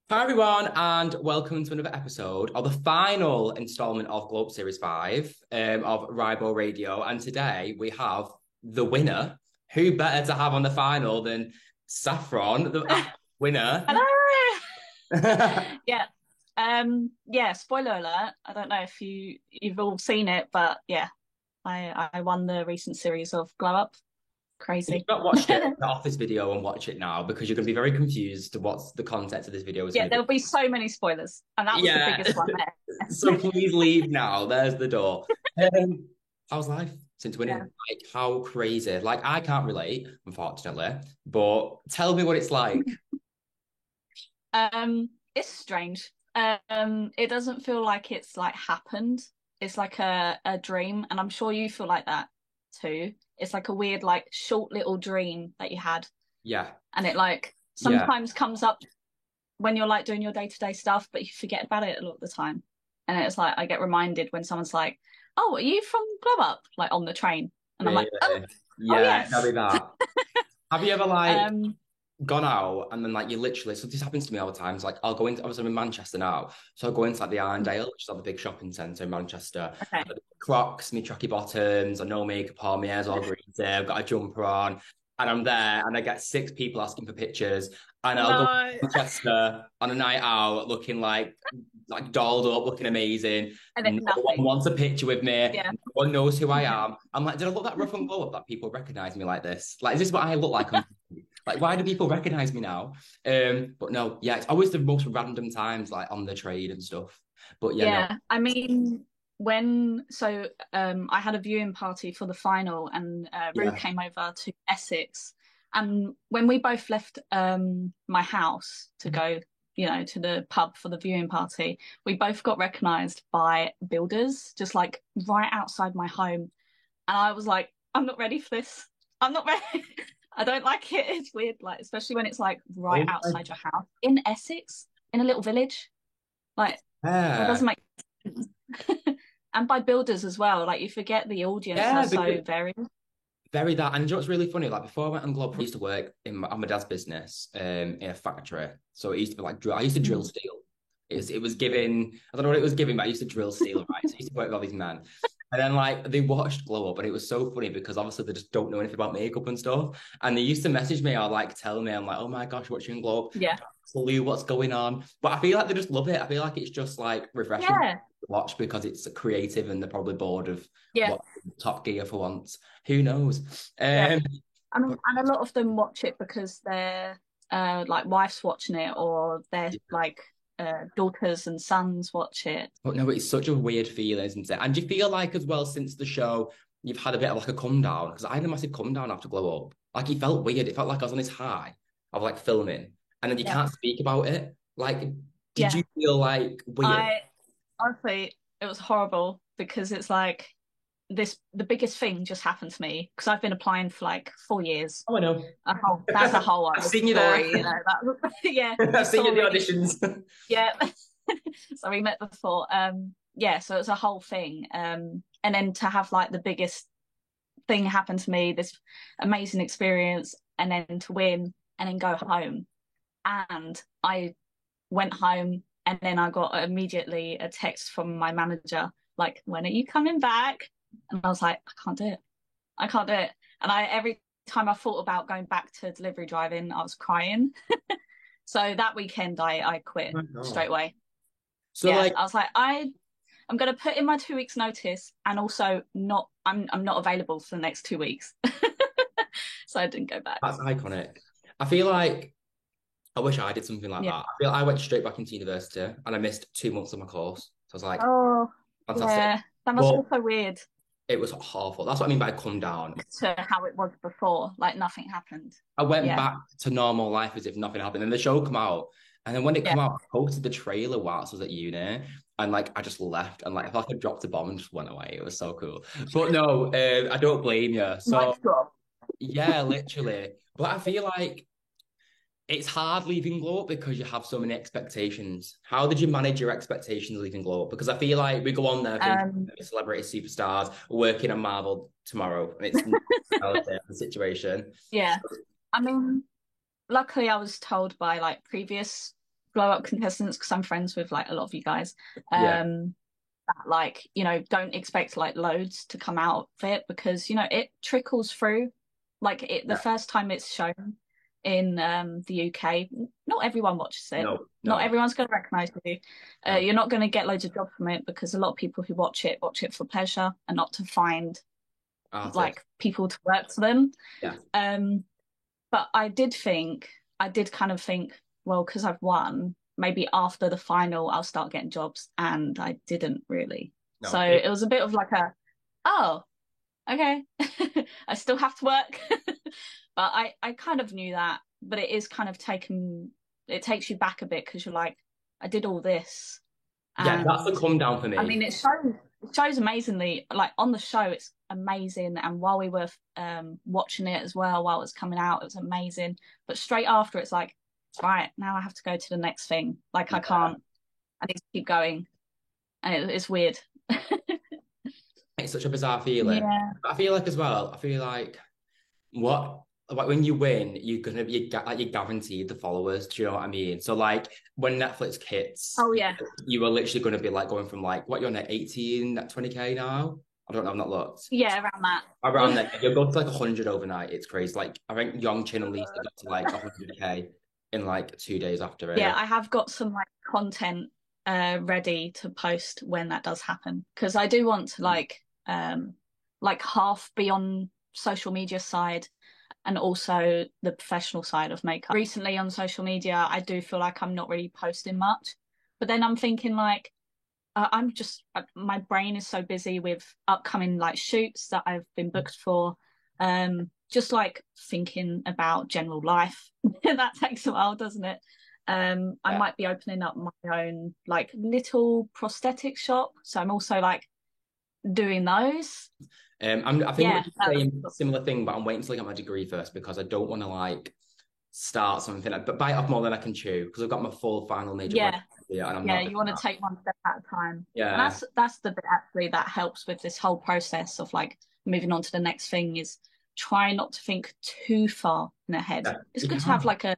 Hi everyone, and welcome to another episode of the final installment of Globe Series 5 of Ribo Radio. And today we have the winner. Who better to have on the final than Saffron, the winner? Hello. Yeah. Yeah, spoiler alert. I don't know if you've all seen it, but yeah, I won the recent series of Glow Up. If you've Crazy. not watched it, get off this video and watch it now because you're going to be very confused to what the content of this video is Yeah, going to be. there'll be so many spoilers, and that was the Yeah. biggest one So there. please leave now. There's the door. How's life since winning? Yeah. Like, how crazy? Like, I can't relate, unfortunately, but tell me what it's like. It's strange. It doesn't feel like it's like happened. It's like a dream, and I'm sure you feel like that too. It's like a weird, like short little dream that you had, Yeah. and it like Yeah. sometimes comes up when you're like doing your day-to-day stuff, but you forget about it a lot of the time. And it's like I get reminded when someone's like, "Oh, are you from Glow Up?" Like on the train, and I'm like, "Oh, Really? oh Yeah, tell yes." me that. Have you ever like Um, gone out and then like you literally, so this happens to me all the time. So, like I'll go into, obviously I'm in Manchester now, so I'll go into like the Arndale, which is like the big shopping centre in Manchester. okay. Crocs, me tracky bottoms, I no makeup on, my hair's all greasy, I've got a jumper on, and I'm there and I get six people asking for pictures, and I'll go to No. Manchester on a night out looking like dolled up, looking amazing. And No it one nothing. wants a picture with me. Yeah. No one knows who I Yeah. am. I'm like, did I look that rough and glow up that people recognize me like this? Like, is this what I look like on TV? Like, why do people recognize me now? But no, yeah, it's always the most random times, like on the trade and stuff. But yeah, no, Yeah. I mean, I had a viewing party for the final, and Rue yeah, came over to Essex. And when we both left my house to go, to the pub for the viewing party, we both got recognised by builders, just like right outside my home. And I was like, I'm not ready for this. I'm not ready. I don't like it. It's weird, like especially when it's like right oh my outside your house in Essex, in a little village. Like that yeah. doesn't make sense. And by builders as well. Like you forget the audience are Yeah, so because varied. very that. And you know what's really funny? Like before I went on Globe, I used to work on my dad's business in a factory. So it used to be like I used to drill Mm. steel. It was giving, I don't know what it was giving, but I used to drill steel, right? So I used to work with all these men. And then like they watched Glow Up and it was so funny because obviously they just don't know anything about makeup and stuff. And they used to message me or like tell me, I'm like, oh my gosh, watching Glow Up, Yeah. clue what's going on. But I feel like they just love it. I feel like it's just like refreshing to Yeah. watch because it's creative and they're probably bored of Yeah. what Top Gear for once. Who knows? Yeah. I mean, But and a lot of them watch it because their like wife's watching it or their like daughters and sons watch it. but no, it's such a weird feeling, isn't it? And do you feel like as well since the show, you've had a bit of like a come down? Because I had a massive come down after Glow Up. Like it felt weird. It felt like I was on this high of like filming, and then you Yeah. can't speak about it. Like, did Yeah. you feel like weird? I honestly, it was horrible because it's like the biggest thing just happened to me because I've been applying for like 4 years. Oh, I know. That's a whole I've other seen you there. story, That yeah, you I've seen you saw in the me. auditions. Yeah. So we met before. Yeah, so it was a whole thing. And then to have like the biggest thing happen to me, this amazing experience, and then to win and then go home. And I went home and then I got immediately a text from my manager, like, when are you coming back? And I was like, I can't do it. I can't do it. And I every time I thought about going back to delivery driving, I was crying. So that weekend I Oh quit my straight God. away. So Yeah. like, I was like, I'm gonna put in my 2 weeks notice and also not I'm not available for the next 2 weeks. So I didn't go back. that's iconic. I feel like I wish I did something like Yeah. that. I feel like I went straight back into university and I missed 2 months of my course. So I was like, Oh, fantastic. yeah. That must But feel so weird it was awful. That's what I mean by come down. to how it was before. Like nothing happened. I went Yeah. back to normal life as if nothing happened. And the show come out. And then when it Yeah. come out, I posted the trailer whilst I was at uni. And like I just left and like I felt like I dropped a bomb and just went away. It was so cool. But no, I don't blame you. So Mic drop. yeah, literally. But I feel like it's hard leaving Glow Up because you have so many expectations. How did you manage your expectations leaving Glow Up? Because I feel like we go on there thinking Um, celebrity superstars working on Marvel tomorrow, and it's not the situation. yeah. I mean, luckily I was told by like previous blow up contestants, because I'm friends with like a lot of you guys. Yeah. That, like, you know, don't expect like loads to come out of it, because you know it trickles through. Like it, the Yeah. first time it's shown in the UK, not everyone watches it. No, Not no, everyone's going to recognize you. no. You're not going to get loads of job from it, because a lot of people who watch it for pleasure and not to find Artist. like people to work for them. Yeah. Um, but I did kind of think, well, because I've won, maybe after the final I'll start getting jobs, and I didn't really. So No. it was a bit of like a, oh, okay, I still have to work. But I kind of knew that, but it is kind of it takes you back a bit, because you're like, I did all this. Yeah, that's the And come down for I me. mean, it shows amazingly. Like on the show, it's amazing. And while we were watching it as well, while it was coming out, it was amazing. But straight after, it's like, right, now I have to go to the next thing. Like I Yeah. can't. I need to keep going, and it's weird. It's such a bizarre feeling. Yeah. But I feel like as well, I feel what like when you win, you're guaranteed the followers. Do you know what I mean? So like when Netflix hits, Oh yeah. you are literally going to be like going from like what you're on at 18, 20K now. I don't know, I've not looked. Yeah, around Around that. there, you'll go to like 100 overnight. It's crazy. Like I think Young Chin and Lisa got to like 100K in like 2 days after Yeah, it. I have got some like content ready to post when that does happen, because I do want to like half be on social media side and also the professional side of makeup. Recently on social media, I do feel like I'm not really posting much, but then I'm thinking like I'm just my brain is so busy with upcoming like shoots that I've been booked for. Just like thinking about general life. That takes a while, doesn't it? I Yeah. might be opening up my own like little prosthetic shop. So I'm also like doing those. I think we're Yeah, the that same was, similar thing, but I'm waiting till I get my degree first because I don't want to like start something, but bite off more than I can chew because I've got my full final major yeah, project here and I'm yeah. not You doing want to that. take one step at a time, and Yeah, that's the bit actually that helps with this whole process of like moving on to the next thing is try not to think too far in ahead. yeah, It's you good to have can. like a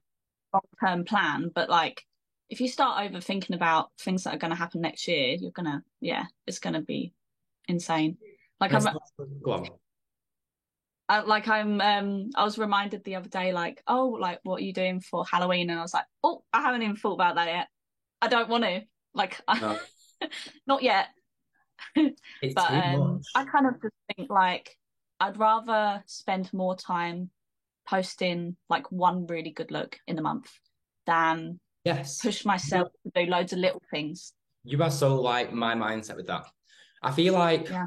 long-term plan, but like if you start overthinking about things that are going to happen next year, you're gonna, yeah, it's gonna be insane. Like And I'm, it's not, go on. I was reminded the other day, like, oh, like what are you doing for Halloween? And I was like, oh, I haven't even thought about that yet. I don't want to, like, No, not yet. it's But too much. I kind of just think like I'd rather spend more time posting like one really good look in the month than Yes, push myself to do loads of little things. you are so like my mindset with that. I feel like Yeah.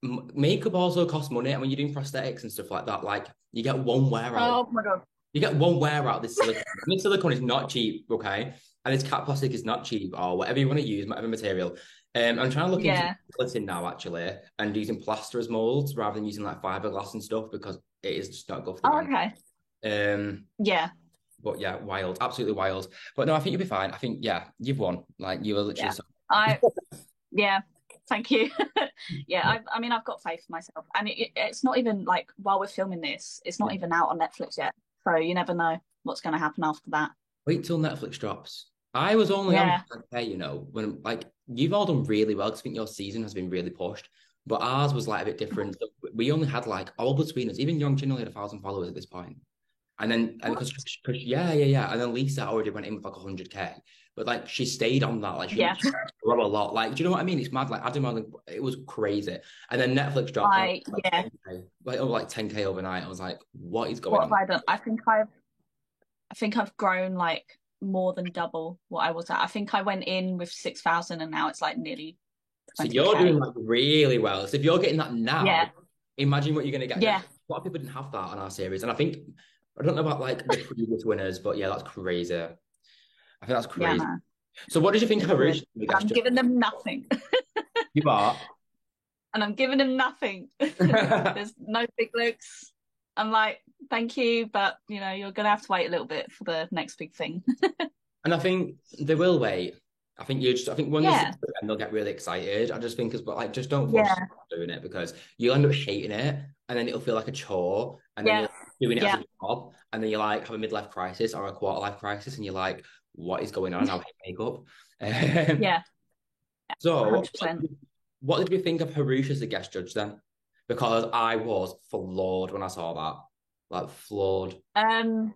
makeup also costs money, and when you're doing prosthetics and stuff like that, like you get one wear out. Oh my God. You get one wear out of this silicone. This silicone is not cheap, okay? And this cat plastic is not cheap, or whatever you want to use, whatever material. I'm trying to look into Yeah. splitting now actually, and using plaster as molds rather than using like fiberglass and stuff because it is just not good for the Oh, brand. okay. Yeah. But yeah, wild, absolutely wild. But no, I think you'll be fine. I think yeah, you've won. Like you were literally Yeah. so. I, yeah. Thank you. Yeah. I mean, I've got faith in myself. And it's not even like while we're filming this, it's not Yeah. even out on Netflix yet. So you never know what's going to happen after that. Wait till Netflix drops. I was only on Yeah. okay, when like you've all done really well because I think your season has been really pushed. But ours was like a bit different. So we only had like all between us. Even Young Chin only had 1,000 followers at this point. And What? because yeah. And then Lisa already went in with like 100K. But like she stayed on that. Like she Yeah. didn't grow a lot. Like, do you know what I mean? It's mad. Like I didn't know, it was crazy. And then Netflix dropped like Yeah. 10K, like 10K overnight. I was like, what is going What have on? I done? I think I've grown like more than double what I was at. I think I went in with 6,000 and now it's like nearly So you're doing 20K. like really well. So if you're getting that now, Yeah. imagine what you're gonna get Yeah. next. A lot of people didn't have that on our series. And I think I don't know about like the previous winners, but yeah, that's crazy. I think that's Yeah, crazy. man. So what did you think of It's weird. originally? I'm giving them nothing. You are. And I'm giving them nothing. There's no big looks. I'm like, thank you, but you know, you're gonna have to wait a little bit for the next big thing. And I think they will wait. I think when they see Yeah. it and they'll get really excited. I just think as well, like just don't force Yeah. yourself doing it because you'll end up hating it and then it'll feel like a chore and then Yeah. you're doing it as Yeah. a job and then you like have a midlife crisis or a quarter life crisis and you're like, what is going on? How makeup. Um, Yeah, so, 100%. what did you think of Harush as a guest judge then? Because I was floored when I saw that. Like, floored. Um,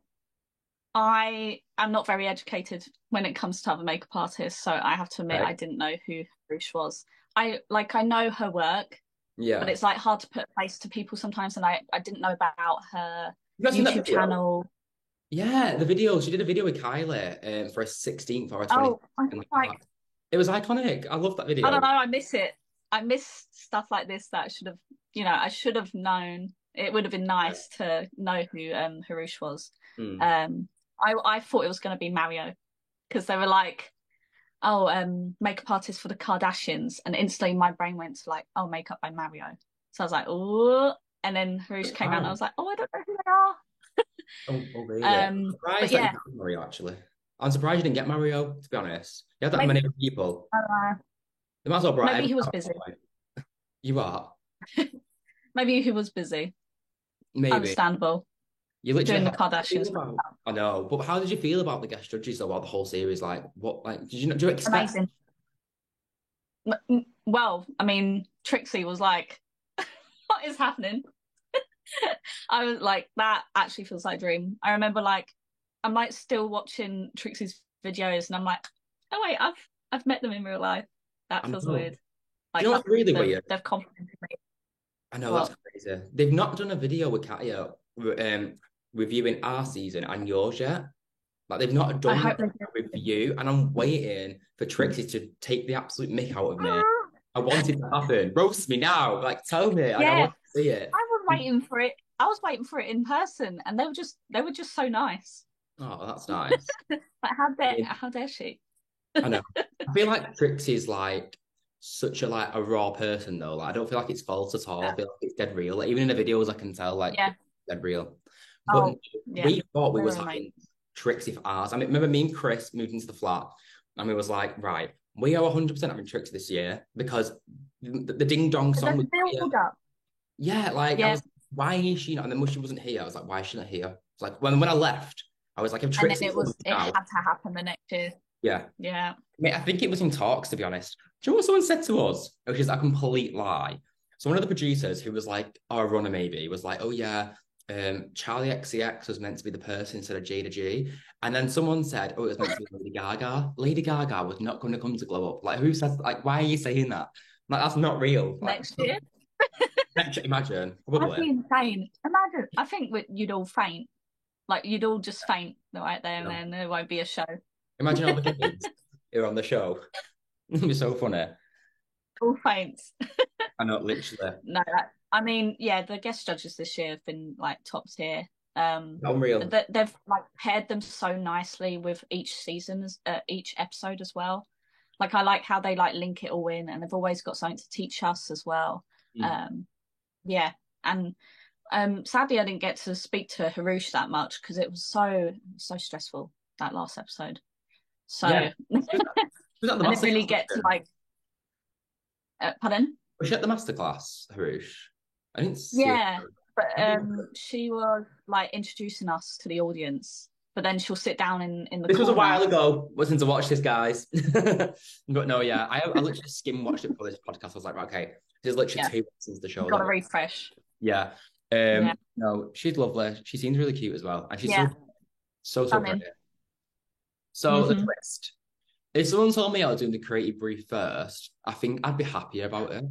I am not very educated when it comes to other makeup artists, so I have to admit Right? I didn't know who Rush was. I know her work, but Yeah. it's like hard to put a face to people sometimes, and I didn't know about her You guys seen that YouTube video? channel. Yeah, the video. She did a video with Kylie for a 16th or a 20th. Oh, I And feel like it was iconic. I love that I don't video. know, I miss it. I miss stuff like this that I should have, I should have known. It would have been Yeah. nice to know who Harush was. Hmm. I thought it was going to be Mario because they were like, oh, makeup artist for the Kardashians, and instantly my brain went to like, oh, makeup by Mario. So I was like, oh, and then Harush came out, and I Wow. was like, oh, I don't know who they are. Oh, really? I'm But surprised that you yeah, got Mario, actually. I'm surprised you didn't get Mario, to be honest. You had that maybe many people. uh, They might as well brought maybe everyone he was out. busy. You are? Maybe he was busy. Maybe. Understandable. You literally, Doing the how did you feel Kardashians. about? I know, but how did you feel about the guest judges, though, about the whole series? Like, what, like, do you expect? Amazing. Well, I mean, Trixie was like, what is happening? I was like, that actually feels like a dream. I remember like I'm like still watching Trixie's videos and I'm like, oh wait, I've met them in real life. That I feels know. weird. Do you Like know what's really weird? they've complimented me. I know that's What? crazy. They've not done a video with Katya reviewing our season and yours yet. Like they've not I done hope they a review, and I'm waiting for Trixie to take the absolute mick out of me. do. I want it to happen. Roast me now. Like tell me. Like I Yeah, want to see it. I was waiting for it. I was waiting for it in person, and they were just so nice. Oh, that's nice. Like I mean, how dare she? I know. I feel like Trixie's like such a raw person though. Like I don't feel like it's false at all. I feel like it's dead real. Like, even in the videos, I can tell like Yeah. it's dead real. But Oh, yeah. we thought we They was were amazing. having Trixie for ours. I mean, remember me and Chris moved into the flat, and we was like, right, we are 100% having Trixie this year because the Ding Dong But song the was build up. yeah, like I Yeah. was, why is she not? And then when she wasn't here, I was like, why is she not here? It's like when I left, I was like, if And then Trixie's it now, had to happen the next year. yeah. Yeah. I mean, I think it was in talks, to be honest. Do you know what someone said to us? Which is a complete lie. So one of the producers who was like, our runner maybe, was like, oh yeah, Charlie XCX was meant to be the person instead of Jada G. And then someone said, oh, it was meant to be Lady Gaga. Lady Gaga was not going to come to Glow Up. Like, who says, like, why are you saying that? Like, that's not real. Like, Next year. imagine, That'd probably. be insane. Imagine. I think you'd all faint. Like you'd all just faint right there, and Yeah. then there won't be a show. Imagine all the kids who are on the show. It'd be so funny. All faints. I know, literally. No, I mean, yeah, the guest judges this year have been like top tier. Unreal. They've like paired them so nicely with each season, each episode as well. Like I like how they like link it all in, and they've always got something to teach us as well. Mm. Um, yeah, and sadly I didn't get to speak to Harush that much because it was so stressful that last episode. So Yeah. I Was that the didn't really masterclass? get to like, pardon? Was she at the masterclass, Harush? I didn't see her. Yeah, but she was like introducing us to the audience, but then she'll sit down in the This was a corner. while ago. Wasn't to watch this, guys. But no, yeah, I literally skim watched it for this podcast. I was like, right, okay, this is literally Yeah, 2 weeks since the show. got a refresh. Yeah. Yeah, No, she's lovely. She seems really cute as well, and she's yeah, so stunning. pretty. So the Hmm. twist. If someone told me I was doing the creative brief first, I think I'd be happier about it.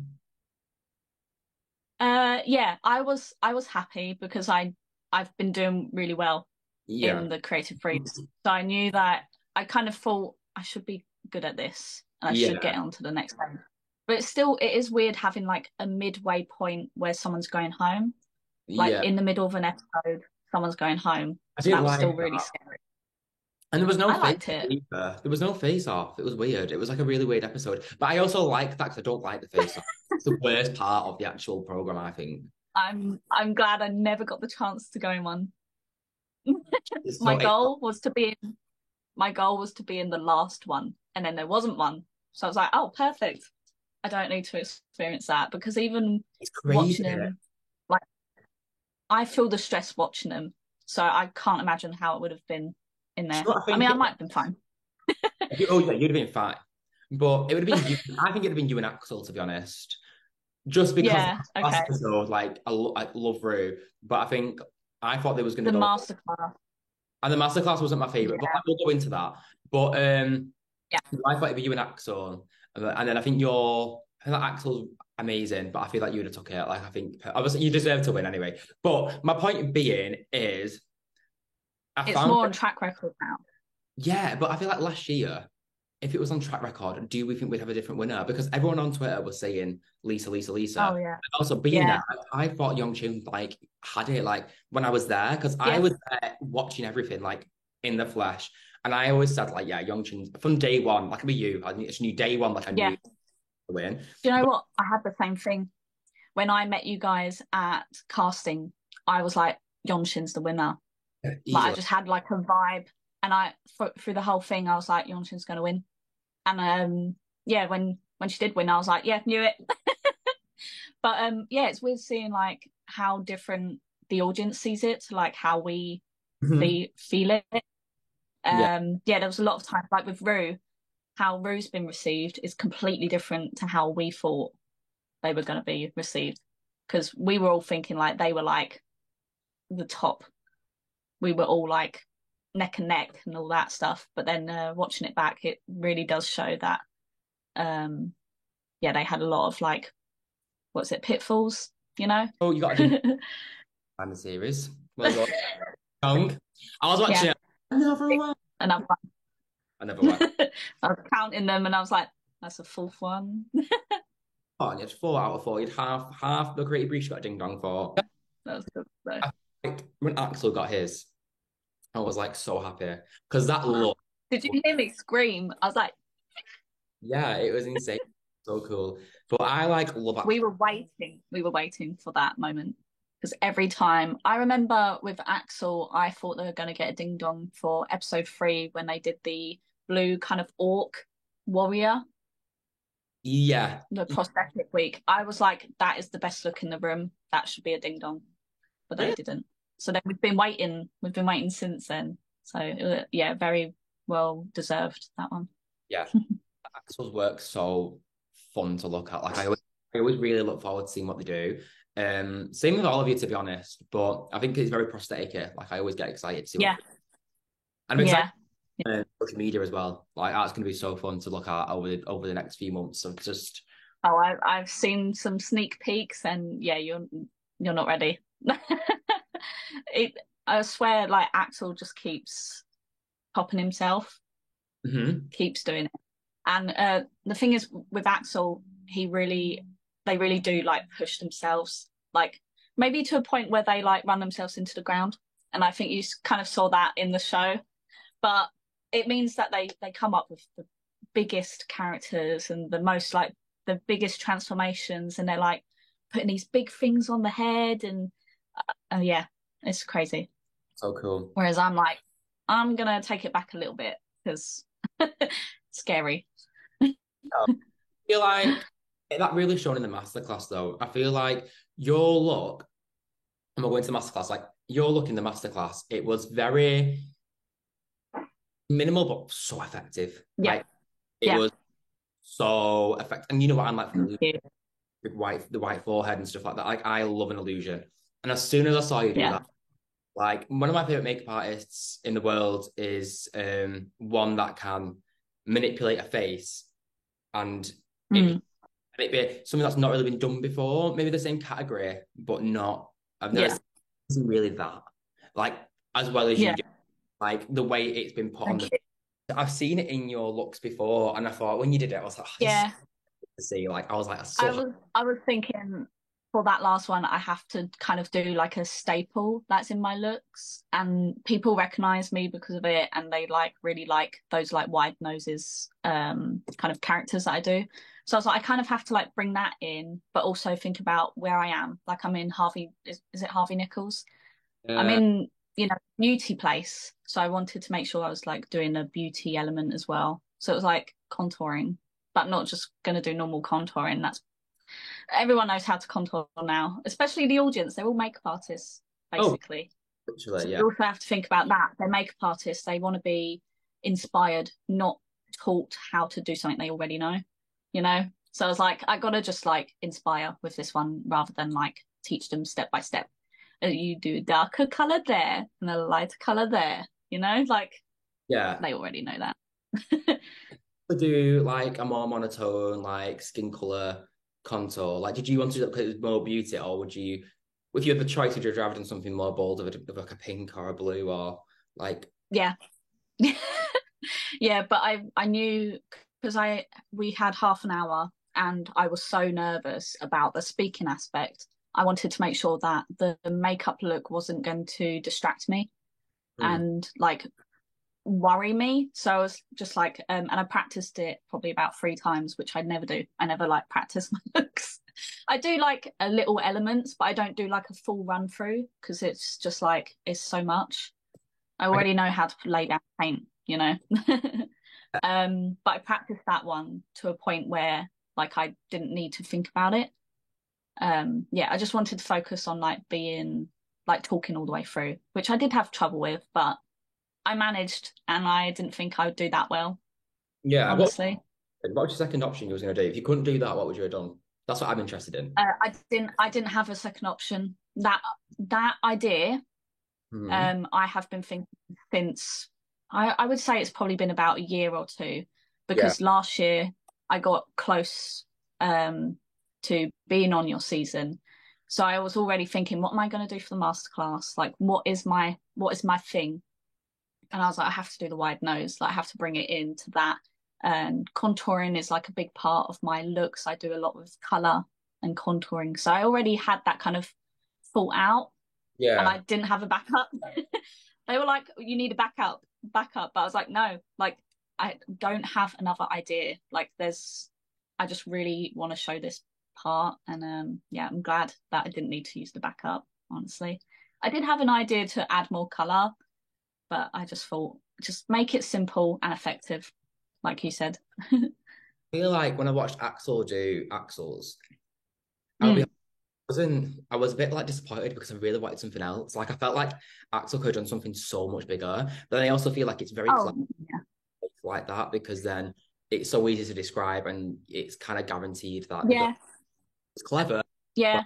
Yeah, I was happy because I've been doing really well Yeah. in the creative briefs, so I knew that I kind of thought I should be good at this and I should Yeah. get on to the next thing. But it is weird having like a midway point where someone's going home, like Yeah. in the middle of an episode, someone's going home. I So didn't that was like still really that. scary. And there was no I face liked it. either. There was no face off. It was weird. It was like a really weird episode. But I also like that because I don't like the face off. It's the worst part of the actual program, I think. I'm glad I never got the chance to go in one. It's My so goal was to be in my goal was to be in the last one, and then there wasn't one. So I was like, oh, perfect. I don't need to experience that because even it's watching crazy. him, like I feel the stress watching him. So I can't imagine how it would have been in Do you there. know what I I think mean, I it might have been fine. Oh yeah, you'd have been fine. But it would have been you. I think it'd have been you and Axel, to be honest. Just because Yeah, last okay. episode, like I love Rue, but I think I thought they was going to The go, masterclass. and the masterclass wasn't my favorite, but Yeah, we'll go into that. But yeah. I thought it'd be you and Axel, and then I think that Axel's amazing, but I feel like you would have took it. Like I think obviously you deserve to win anyway. But my point being is, I It's found more on track record now. yeah, but I feel like last year, if it was on track record, do we think we'd have a different winner? Because everyone on Twitter was saying Lisa, Lisa, Lisa. Oh yeah, And also being yeah, there, I thought Youngchun like had it like when I was there because I yeah, was there watching everything like in the flesh, and I always said like yeah, Youngchun from day one, like with you, I just knew day one like I yeah. knew to win. Do you know But what? I had the same thing when I met you guys at casting. I was like, Yonshin's the winner. Like I easily, just had like a vibe, and through the whole thing, I was like, Yonshin's going to win. And yeah, when she did win, I was like, yeah, knew it. But yeah, it's weird seeing like how different the audience sees it to like how we Mhm. feel it. Yeah, Yeah, there was a lot of times like with Rue, how Rue's been received is completely different to how we thought they were going to be received. Because we were all thinking like they were like the top. We were all like neck and neck and all that stuff. But then watching it back, it really does show that um yeah, they had a lot of like what's it, pitfalls, you know? oh you got a ding on the series. Well done, Young. I was Yeah. watching it. Another one. And Another one. I was counting them and I was like, that's a fourth one. Oh, and it's 4 out of 4. You'd half the Great Breach got a ding dong for. That was good. So. Like when Axel got his, I was like so happy because that look, Did you hear me scream? I was like, yeah, it was insane, so cool. But I like love we Axel. were waiting. We were waiting for that moment. Because every time I remember with Axel, I thought they were going to get a ding dong for episode 3 when they did the blue kind of orc warrior, Yeah, the prosthetic week. I was like, that is the best look in the room. That should be a ding dong. But they really, didn't. So then we've been waiting. We've been waiting since then. So yeah, very well deserved that one. yeah. Axel's work so fun to look at. Like I always really look forward to seeing what they do. Same with all of you, to be honest. But I think it's very prosthetic. Like I always get excited to see what. Yeah, And I'm excited yeah. social media as well. Like that's going to be so fun to look at over the next few months. So just Oh, I've seen some sneak peeks, and yeah, you're not ready. it I swear, like Axel just keeps popping himself, mhm. keeps doing it. And the thing is with Axel, they really do like push themselves, like maybe to a point where they like run themselves into the ground. And I think you kind of saw that in the show. But it means that they come up with the biggest characters and the most like the biggest transformations, and they're like putting these big things on the head, and yeah, it's crazy. So cool. Whereas I'm like, I'm gonna take it back a little bit because scary. I feel like that really shone in the masterclass though. I feel like your look, and we're going to the masterclass, like your look in the masterclass, it was very minimal but so effective. Yeah, Like it yeah. was so effective. And you know what I'm like from Thank the you. white forehead and stuff like that. Like I love an illusion. And as soon as I saw you do Yeah, that, like one of my favorite makeup artists in the world is one that can manipulate a face and it mm. it be something that's not really been done before. Maybe the same category, but not. I've never Yeah, seen really that. Like as well as you yeah. do. Like the way it's been put on Thank the. you. I've seen it in your looks before, and I thought when you did it, I was like, oh, this is Yeah, to see. Like I was like, I so was I was thinking for that last one, I have to kind of do like a staple that's in my looks, and people recognize me because of it, and they like really like those like wide noses, kind of characters that I do. So I was like, I kind of have to like bring that in, but also think about where I am. Like I'm in Harvey, is it Harvey Nichols? I'm uh, in, beauty place. So I wanted to make sure I was like doing a beauty element as well. So it was like contouring, but not just gonna do normal contouring. That's everyone knows how to contour now, especially the audience. They're all makeup artists, oh, basically. So literally, yeah, you also have to think about that. They're makeup artists. They want to be inspired, not taught how to do something they already know, you know? So I was like, I gotta just like inspire with this one rather than like teach them step by step. You do a darker color there and a lighter color there, you know? Like Yeah. they already know that. To do like a more monotone, like skin color contour? Like, did you want to do that because it was more beauty, or would you, if you had the choice, would you rather done something more bold of like a pink or a blue or like? Yeah. Yeah, but I knew because I we had half an hour and I was so nervous about the speaking aspect. I wanted to make sure that the makeup look wasn't going to distract me Hmm. and like worry me. So I was just like, and I practiced it probably about 3 times, which I never do. I never like practice my looks. I do like a little elements, but I don't do like a full run through because it's just like it's so much. I I guess, already know how to lay down paint, you know. But I practiced that one to a point where like I didn't need to think about it. Yeah, I just wanted to focus on like being like talking all the way through, which I did have trouble with, but I managed and I didn't think I would do that well, yeah. honestly. What was your second option you was going to do? If you couldn't do that, what would you have done? That's what I'm interested in. I didn't have a second option. That idea, Hmm. I have been thinking since I would say it's probably been about a year or two, Yeah. because last year I got close um to being on your season. So I was already thinking, what am I going to do for the masterclass? Like, what is my thing? And I was like, I have to do the wide nose. Like, I have to bring it into that. And contouring is like a big part of my looks. I do a lot with color and contouring. So I already had that kind of thought out, and I Yeah. didn't have a backup. They were like, you need a backup. But I was like, no, like I don't have another idea. Like I just really want to show this part. And yeah, I'm glad that I didn't need to use the backup, honestly. I did have an idea to add more color, but I just thought just make it simple and effective, like you said. I feel like when I watched Axel do Axel's, I'll be Mm. I was a bit like disappointed because I really wanted something else. Like I felt like Axel could have done something so much bigger, but then I also feel like it's very clever Oh, yeah. like that because then it's so easy to describe and it's kind of guaranteed that they're going. Yeah. It's clever, but Yeah.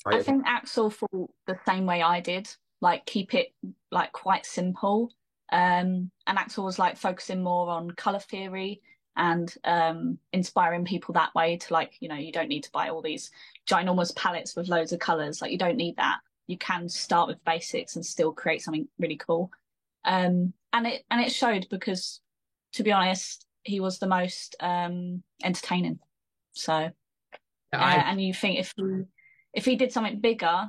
try I it. think Axel thought the same way I did, like keep it like quite simple. And Axel was like focusing more on color theory and inspiring people that way to like, you don't need to buy all these ginormous palettes with loads of colors. Like you don't need that. You can start with basics and still create something really cool. And it showed because to be honest, he was the most entertaining. So I and you think if he did something bigger,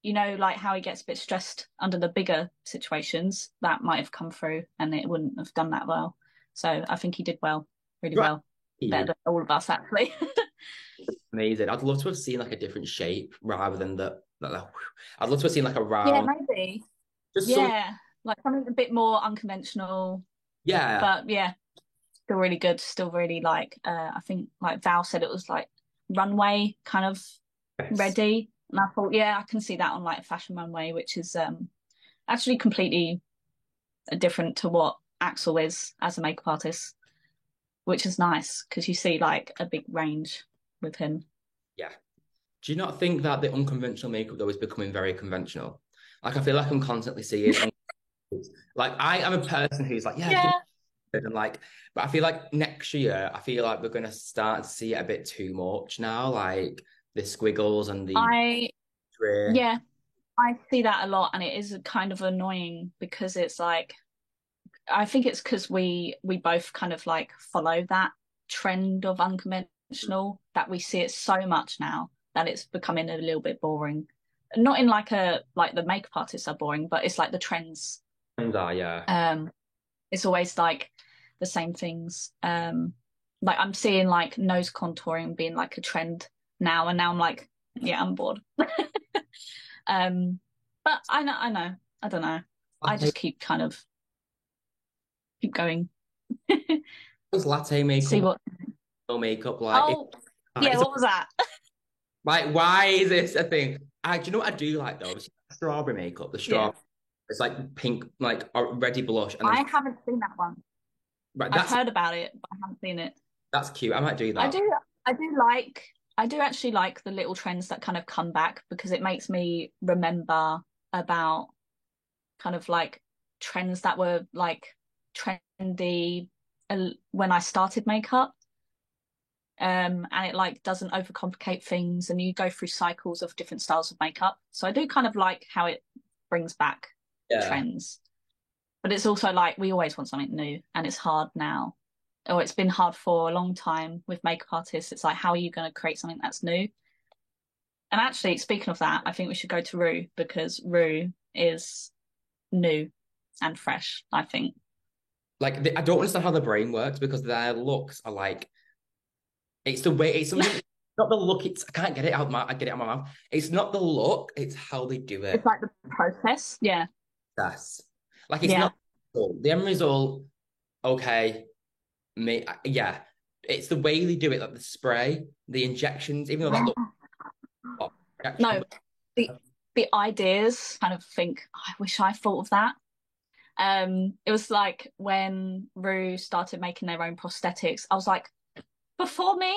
like how he gets a bit stressed under the bigger situations, that might have come through and it wouldn't have done that well. So I think he did well, really right. well, He better would than all of us actually. be amazing. I'd love to have seen like a different shape rather than I'd love to have seen like a Yeah, round, maybe. just some. Yeah, like something a bit more unconventional, Yeah. but yeah, still really good. Still really like I think like Val said it was like runway kind of Yes. ready. And I thought, yeah, I can see that on like a fashion runway, which is actually completely different to what Axel is as a makeup artist, which is nice because you see like a big range with him. Yeah. Do you not think that the unconventional makeup though is becoming very conventional? Like I feel like I'm constantly seeing like I am a person who's like, yeah, give me Yeah, it and like, but I feel like next year I feel like we're gonna start to see it a bit too much now, like the squiggles and the I tray. yeah, I see that a lot, and it is kind of annoying because it's like I think it's because we both kind of like follow that trend of unconventional that we see it so much now that it's becoming a little bit boring. Not in like the makeup artists are boring, but it's like the trends. And yeah. Um, it's always like the same things. Like I'm seeing like nose contouring being like a trend now, and now I'm like, yeah, I'm bored. But I don't know. I Latte, just keep going. was latte makeup, See what. no makeup, Oh, yeah. it's What was that? like why is this a thing? Do you know what I do like though? It's strawberry makeup, the Yeah, straw. It's like pink, like ready blush, and then I haven't seen that one. Right, I've heard about it, but I haven't seen it. that's cute. I might do I that. do I do like I do actually like the little trends that kind of come back because it makes me remember about kind of like trends that were like trendy when I started makeup. And it like doesn't overcomplicate things and you go through cycles of different styles of makeup. So I do kind of like how it brings back Yeah. trends. But it's also like we always want something new and it's hard now. Or it's been hard for a long time with makeup artists. It's like, how are you going to create something that's new? And actually, speaking of that, I think we should go to Rue because Rue is new and fresh, I think. Like I don't understand how the brain works because their looks are like it's the way it's something not the look, it's I can't get it out my I get it out of my mouth. It's not the look, it's how they do It's it. like the process. Yeah. That's like it's Yeah. not the end result, okay, me yeah. It's the way they do it, like the spray, the injections, even though that looks like injection. No, the the ideas kind of think, "Oh, I wish I thought of that." It was like when Rue started making their own prosthetics, I was like, before me?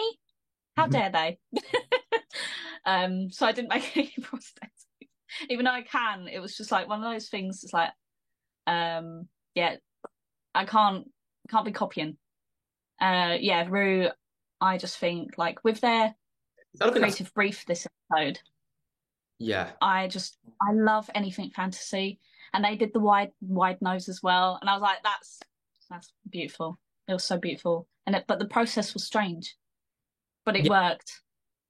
How dare they? So I didn't make any prosthetics. Even though I can, it was just like one of those things, it's like, yeah, I can't be copying. Yeah, Rue, I just think like with their I don't think that's creative brief this episode, yeah. I love anything fantasy. And they did the wide nose as well. And I was like, that's beautiful. It was so beautiful. But the process was strange, but it Yeah, worked.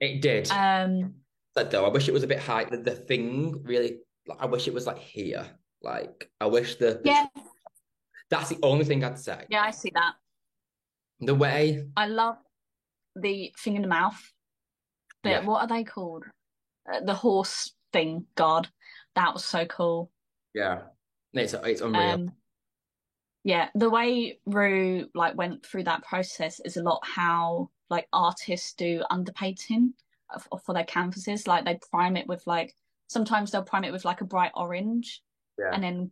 it did. Um, But though I wish it was a bit high. The thing really, like, I wish it was like here. Like I wish yeah, that's the only thing I'd say. yeah, I see that. The way, I love the thing in the mouth. yeah, What are they called? The horse thing. God, that was so cool. yeah, it's unreal. Um, yeah, the way Rue like went through that process is a lot how like artists do underpainting for their canvases. Like they prime it with like sometimes they'll prime it with like a bright orange, Yeah, and then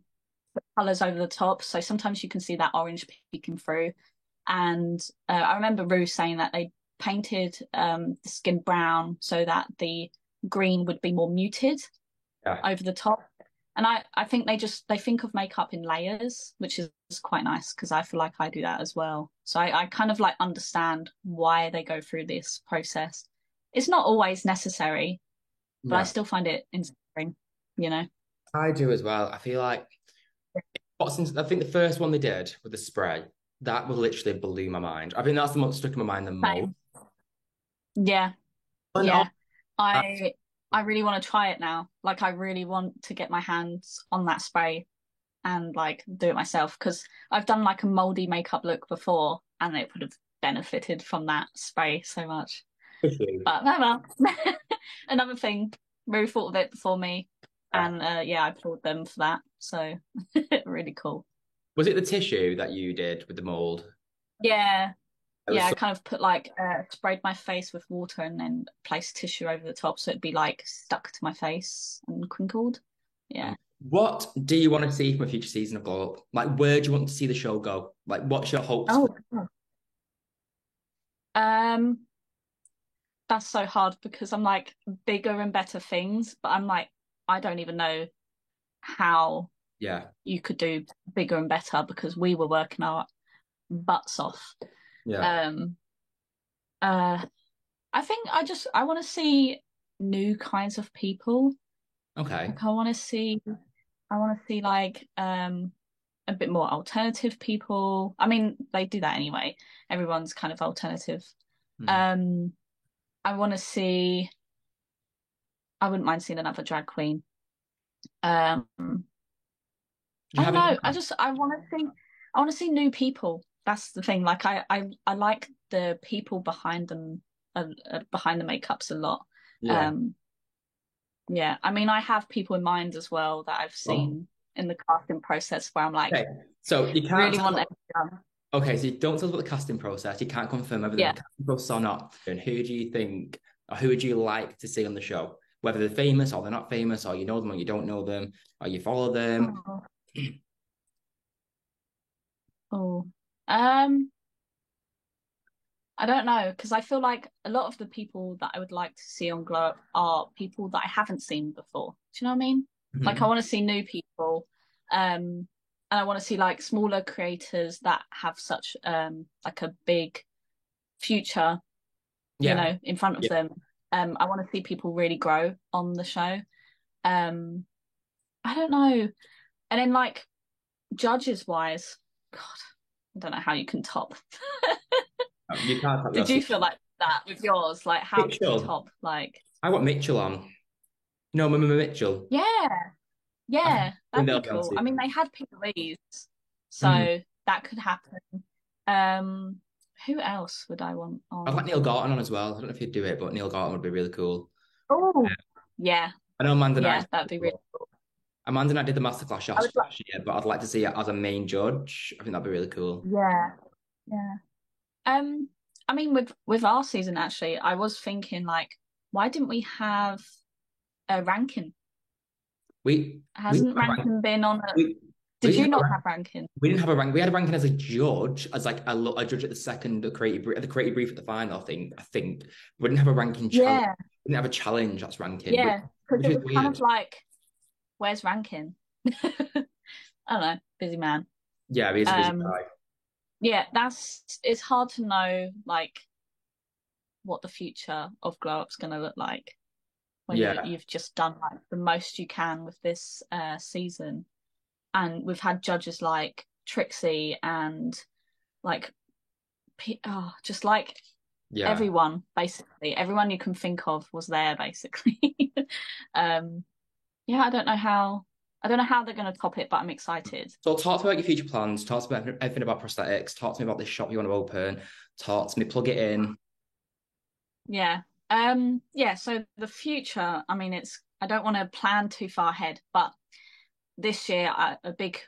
put colors over the top. So sometimes you can see that orange peeking through. And I remember Rue saying that they painted the skin brown so that the green would be more muted yeah, over the top. And I think they think of makeup in layers, which is quite nice because I feel like I do that as well. So I kind of like understand why they go through this process. It's not always necessary, but I yeah. still find it inspiring, you know. I do as well. I feel like I think the first one they did with the spray that was literally blew my mind. I think that's the most stuck in my mind the most. Same. Yeah, And yeah. I, I really want to try it now. Like I really want to get my hands on that spray and like do it myself because I've done like a moldy makeup look before and it would have benefited from that spray so much. But oh well. Another thing, Rue thought of it before me, yeah. and yeah, I applaud them for that. So really cool. Was it the tissue that you did with the mold? Yeah, It was yeah. I so, kind of put like sprayed my face with water and then placed tissue over the top so it'd be like stuck to my face and crinkled. Yeah. what do you want to see from a future season of Glow Up? Like, where do you want to see the show go? Like, what's your hopes for? Oh. Um, that's so hard because I'm like bigger and better things, but I'm like I don't even know how Yeah, you could do bigger and better because we were working our butts off. yeah. Um, uh, I think I want to see new kinds of people. Okay. Like I want to see like a bit more alternative people. I mean, they do that anyway. Everyone's kind of alternative. Hmm. Um, I want to see. I wouldn't mind seeing another drag queen. Um, Do you I don't have any? know. I want to see new people. That's the thing. Like I like the people behind them, behind the makeups a lot. Yeah. Um, yeah. I mean, I have people in mind as well that I've Oh, seen in the casting process where I'm like, okay. So you can't really want tell. them to come. Okay, so you don't tell us about the casting process. You can't confirm whether they're in Yeah. the casting process or not. And who do you think, or who would you like to see on the show? Whether they're famous or they're not famous, or you know them or you don't know them, or you follow them. Oh. Oh. Um, I don't know, because I feel like a lot of the people that I would like to see on Glow Up are people that I haven't seen before. Do you know what I mean? Like I Mhm. want to see new people, and I want to see like smaller creators that have such like a big future, Yeah. in front of Yeah. them. I want to see people really grow on the show. Um, I don't know. And then like judges wise, God, I don't know how you can top. You can't have your Did you feel like that with yours? Like, how did you Mitchell. top? Like, I want Mitchell on. No, Mama Mitchell. yeah, I think yeah, that'd be they'll be on cool. I mean, soon. they had Peter Leeds, Mm. so that could happen. Um, who else would I want I'd like on? Neil Gorton on as well. I don't know if you'd do it, but Neil Gorton would be really cool. Oh, yeah, I know Amanda Knight's yeah, that'd be really cool. cool. Amanda Knight did the masterclass I would like, last year, but I'd like to see it as a main judge. I think that'd be really cool. yeah, yeah. Um, I mean, with our season actually, I was thinking like, why didn't we have a ranking? We didn't Hasn't have a rank. ranking been on a? We, we Did didn't you have a not rank. have ranking? We didn't have a rank. We had a ranking as a judge, as like a judge at the second the creative brief at the final. I think we didn't have a ranking challenge. Yeah, We didn't have a challenge that's ranking, yeah, because which it is was kind of weird. like, where's ranking? I don't know, busy man. Yeah, he's a busy Um, guy. yeah, it's hard to know like what the future of Glow Up's gonna look like when Yeah, you've just done like the most you can with this season. And we've had judges like Trixie and like just like yeah. everyone basically, everyone you can think of was there basically. um, yeah, I don't know how they're going to top it, but I'm excited. So talk to me about your future plans. Talk to me about everything about prosthetics. Talk to me about this shop you want to open. Talk to me, plug it in. Yeah. Yeah, so the future, I mean, I don't want to plan too far ahead, but this year, a big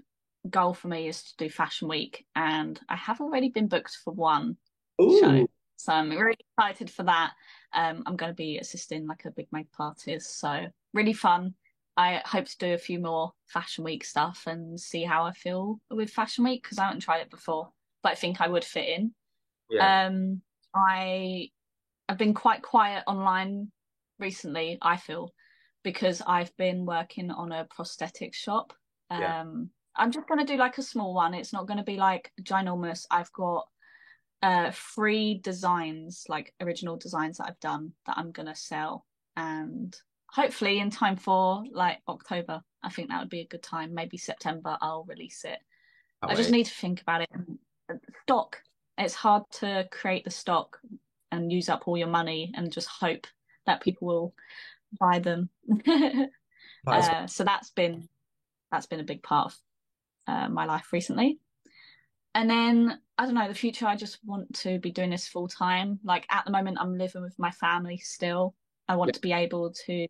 goal for me is to do Fashion Week, and I have already been booked for one show. Ooh. So I'm really excited for that. I'm going to be assisting like a big makeup artist, so really fun. I hope to do a few more Fashion Week stuff and see how I feel with Fashion Week because I haven't tried it before, but I think I would fit in. Yeah, Um, I I've been quite quiet online recently, I feel, because I've been working on a prosthetic shop. yeah. I'm just going to do like a small one. It's not going to be like ginormous. I've got free designs, like original designs that I've done that I'm going to sell. And hopefully in time for like October, I think that would be a good time. Maybe September, I'll release it. That I just way. need to think about it. Stock. It's hard to create the stock and use up all your money and just hope that people will buy them. That is So that's been a big part of my life recently. And then I don't know, the future, I just want to be doing this full time. Like at the moment, I'm living with my family still. I yeah. want to be able to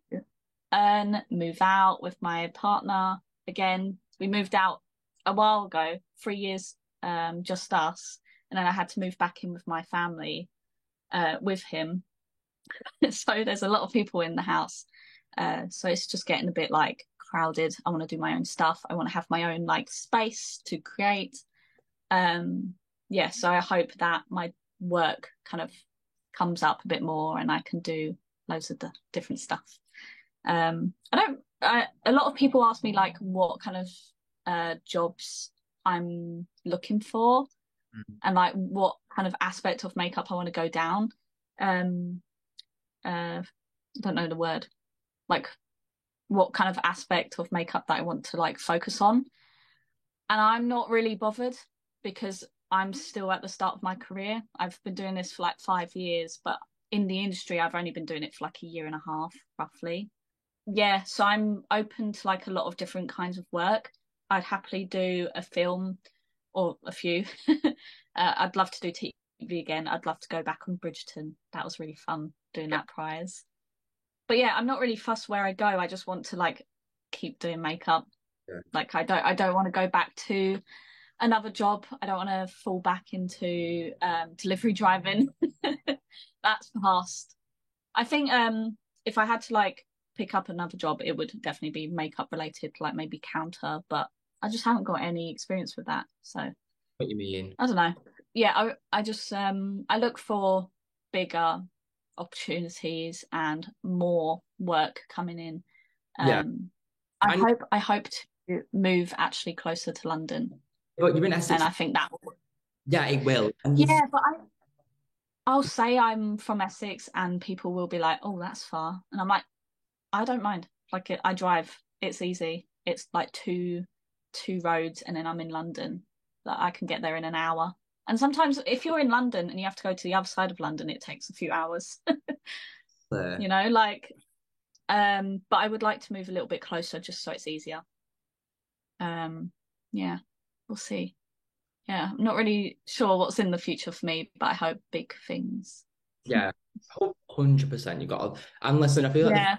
earn, move out with my partner again. We moved out a while ago, 3 years, just us. And then I had to move back in with my family with him. So there's a lot of people in the house. So it's just getting a bit like crowded. I want to do my own stuff. I want to have my own like space to create. Um, yeah, so I hope that my work kind of comes up a bit more and I can do loads of the different stuff. A lot of people ask me like what kind of jobs I'm looking for Mhm. and like what kind of aspect of makeup I want to go down. Um, I don't know the word, like what kind of aspect of makeup that I want to like focus on. And I'm not really bothered because I'm still at the start of my career. I've been doing this for like 5 years, but in the industry, I've only been doing it for like a year and a half, roughly. Yeah, so I'm open to like a lot of different kinds of work. I'd happily do a film or a few. I'd love to do TV again. I'd love to go back on Bridgerton. That was really fun doing Yeah, that prize. But yeah, I'm not really fussed where I go. I just want to like keep doing makeup. yeah. Like I don't want to go back to another job. I don't want to fall back into delivery driving. That's past. I think if I had to like pick up another job, it would definitely be makeup related, like maybe counter, but I just haven't got any experience with that. So What you mean? I don't know. Yeah, I just I look for bigger opportunities and more work coming in. Yeah. Um, And I hope to move actually closer to London, but you're in and Essex. I think that will. Yeah, it will. And you, Yeah, but I'll say I'm from Essex, and people will be like, "Oh, that's far," and I'm like, I don't mind. Like I drive. It's easy. It's like two roads, and then I'm in London. That I can get there in an hour. And sometimes if you're in London and you have to go to the other side of London, it takes a few hours. uh, Like but I would like to move a little bit closer just so it's easier. Um yeah, we'll see. Yeah, I'm not really sure what's in the future for me, but I hope big things. yeah, 100%. You got to, and listen, I feel like the Yeah,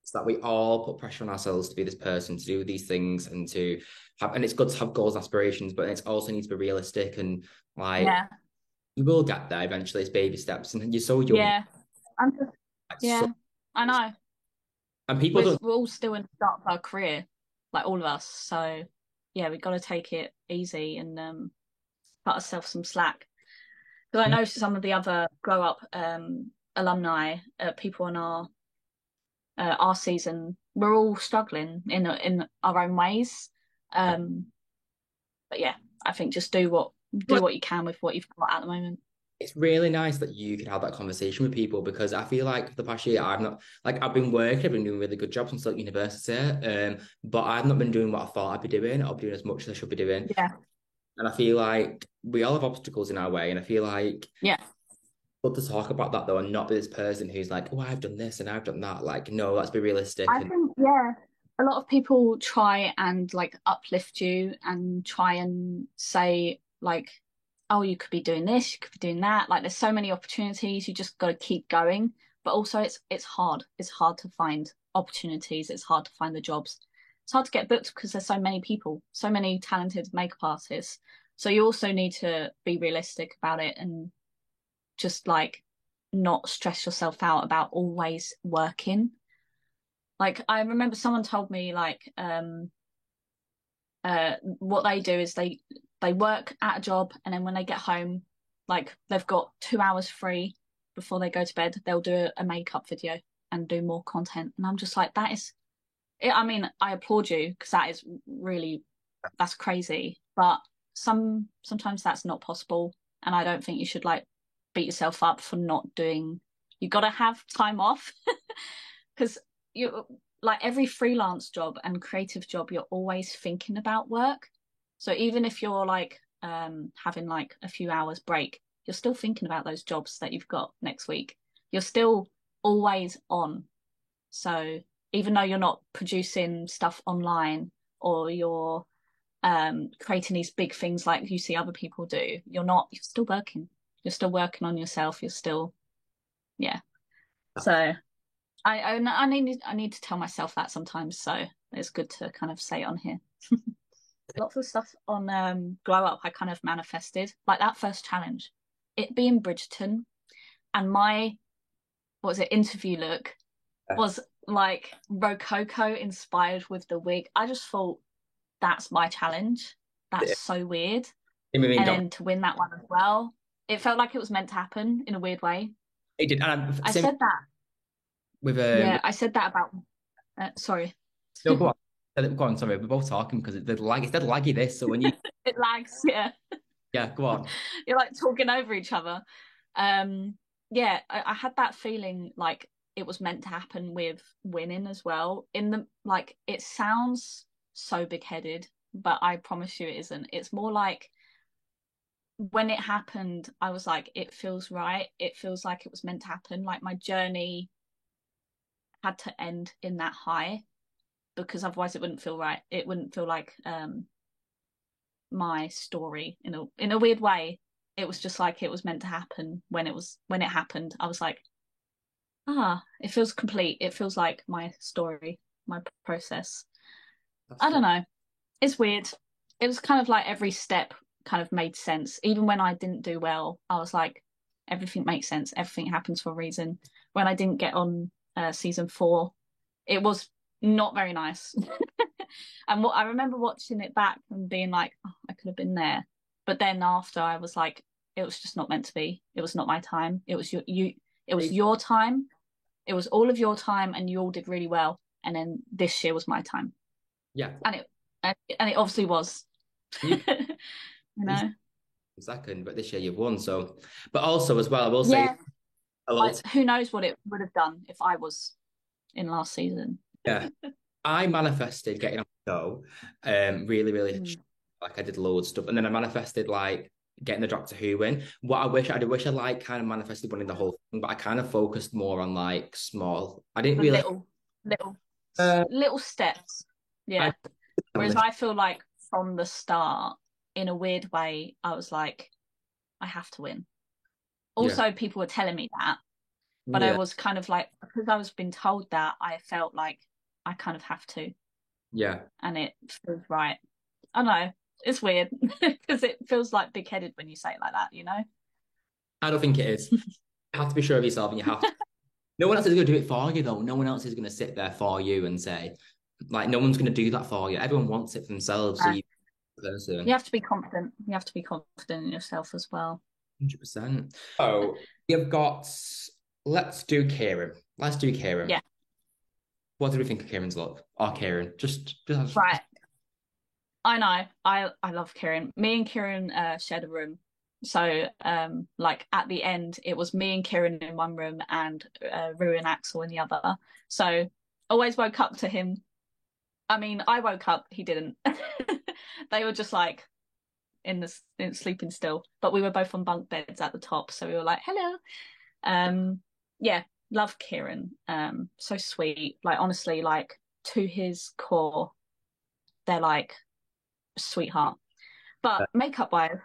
it's that we all put pressure on ourselves to be this person, to do these things, and to have, and it's good to have goals, aspirations, but it also needs to be realistic and like yeah, you will get there eventually. It's baby steps, and you're so young. yeah. I'm just Like, so, yeah, I know. and people we're don't. we're all still in the start of our career, like all of us. So yeah, we've got to take it easy and cut ourselves some slack. Because I Yeah, know some of the other grow up alumni, people in our season, we're all struggling in our own ways. Um, but yeah, I think just do but what you can with what you've got at the moment. it's really nice that you can have that conversation with people because I feel like for the past year I've not like I've been working, I've been doing really good jobs and still at university, but I've not been doing what I thought I'd be doing or doing as much as I should be doing. Yeah, And I feel like we all have obstacles in our way, and I feel like yeah. but to talk about that though and not be this person who's like, oh, I've done this and I've done that. Like, no, let's be realistic. I And think yeah, a lot of people try and like uplift you and try and say like, oh, you could be doing this, you could be doing that. Like there's so many opportunities, you just got to keep going. But also it's hard. It's hard to find opportunities. It's hard to find the jobs. It's hard to get booked because there's so many people, so many talented makeup artists. So you also need to be realistic about it and just like not stress yourself out about always working. Like I remember someone told me like what they do is they work at a job and then when they get home, like they've got 2 hours free before they go to bed, they'll do a makeup video and do more content. And I'm just like, that is I mean, I applaud you because that is really that's crazy. But sometimes that's not possible. And I don't think you should like beat yourself up for not doing you gotta have time off because you like every freelance job and creative job you're always thinking about work, so even if you're like having like a few hours break, you're still thinking about those jobs that you've got next week. You're still always on. So even though you're not producing stuff online or you're creating these big things like you see other people do, you're still working. You're still working on yourself. You're still yeah. So I need to tell myself that sometimes. So it's good to kind of say it on here. Lots of stuff on Glow Up I kind of manifested. Like that first challenge, it being Bridgerton, and my what was it, interview look was like Rococo inspired with the wig. I just thought that's my challenge. That's so weird. I mean, And then to win that one as well, it felt like it was meant to happen in a weird way. it did. And I same said that. with Yeah, I said that about sorry. no, go on. Go on, sorry, we're both talking because it's dead laggy this. So when you It lags, yeah. yeah, go on. You're like talking over each other. Um, yeah, I had that feeling like it was meant to happen with winning as well. In the like, it sounds so big-headed, but I promise you it isn't. It's more like when it happened, I was like, it feels right. It feels like it was meant to happen. Like my journey had to end in that high because otherwise it wouldn't feel right. It wouldn't feel like my story in a weird way. It was just like it was meant to happen when it happened. I was like, it feels complete. It feels like my story, my process. That's I good. don't know. It's weird. It was kind of like every step kind of made sense. Even when I didn't do well, I was like, everything makes sense. Everything happens for a reason. When I didn't get on season 4, it was not very nice. And what I remember watching it back and being like, oh, I could have been there. But then after I was like, it was just not meant to be. It was not my time. It was it was your time. It was all of your time, and you all did really well. And then this year was my time. Yeah. And it obviously was. You, you know? second, but this year you've won. So, but also as well, I will say Yeah. Who knows what it would have done if I was in last season. Yeah. I manifested getting on the show, really, really like I did loads of stuff. And then I manifested like getting the Doctor Who win. What I wish I like kind of manifested winning the whole thing, but I kind of focused more on like small. I didn't really little steps. Yeah. Whereas I feel like from the start, in a weird way, I was like, I have to win. Also, people were telling me that, but I was kind of like, because I was being told that, I felt like I kind of have to. Yeah. And it feels right. I don't know. It's weird because it feels like big-headed when you say it like that, you know? I don't think it is. You have to be sure of yourself and you have to. No one else is going to do it for you, though. No one else is going to sit there for you and say, like, no one's going to do that for you. Everyone wants it for themselves. So you have to be confident. You have to be confident in yourself as well. 100%. Oh, you've got, let's do Kieran. Let's do Kieran. Yeah. What do we think of Kieran's look? Or Kieran? Just right. I know. I love Kieran. Me and Kieran shared a room. So like at the end, it was me and Kieran in one room and Rue and Axel in the other. So always woke up to him. I mean, I woke up, he didn't. They were just like in sleeping still, but we were both on bunk beds at the top, so we were like, hello. Yeah, love Kieran. So sweet. Like honestly, like to his core, they're like sweetheart. But makeup wise,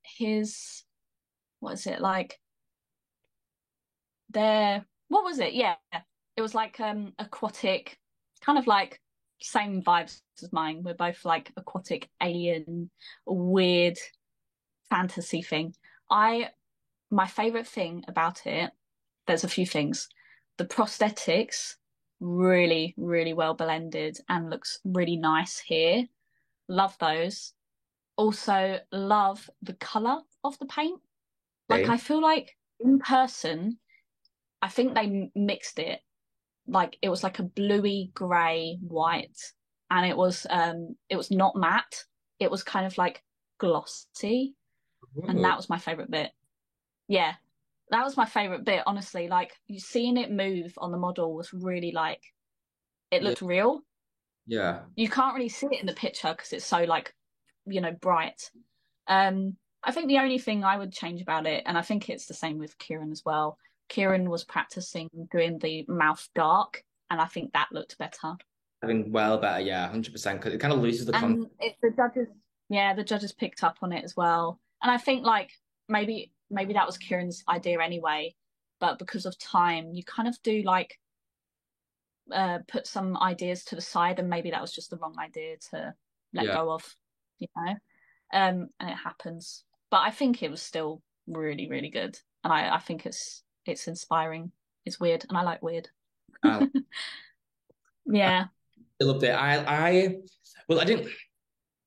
his what is it like? What was it? Yeah, it was like aquatic, kind of like same vibes as mine. We're both like aquatic, alien, weird fantasy thing. My favorite thing about it, there's a few things. The prosthetics, really, really well blended and looks really nice here. Love those. Also love the color of the paint. Like I feel like in person, I think they mixed it. Like it was like a bluey grey white, and it was not matte. It was kind of like glossy. Ooh. And that was my favorite bit. Yeah, that was my favorite bit, honestly. Like you seeing it move on the model was really like it looked real. Yeah. You can't really see it in the picture because it's so like, bright. I think the only thing I would change about it, and I think it's the same with Kieran as well. Kieran was practicing doing the mouth dark, and I think that looked better. I think well better, yeah, 100%, because it kind of loses the context. The judges picked up on it as well. And I think like maybe that was Kieran's idea anyway, but because of time, you kind of do like put some ideas to the side, and maybe that was just the wrong idea to let go of, and it happens. But I think it was still really, really good, and I think it's inspiring. It's weird, and I like weird. Yeah, I loved it.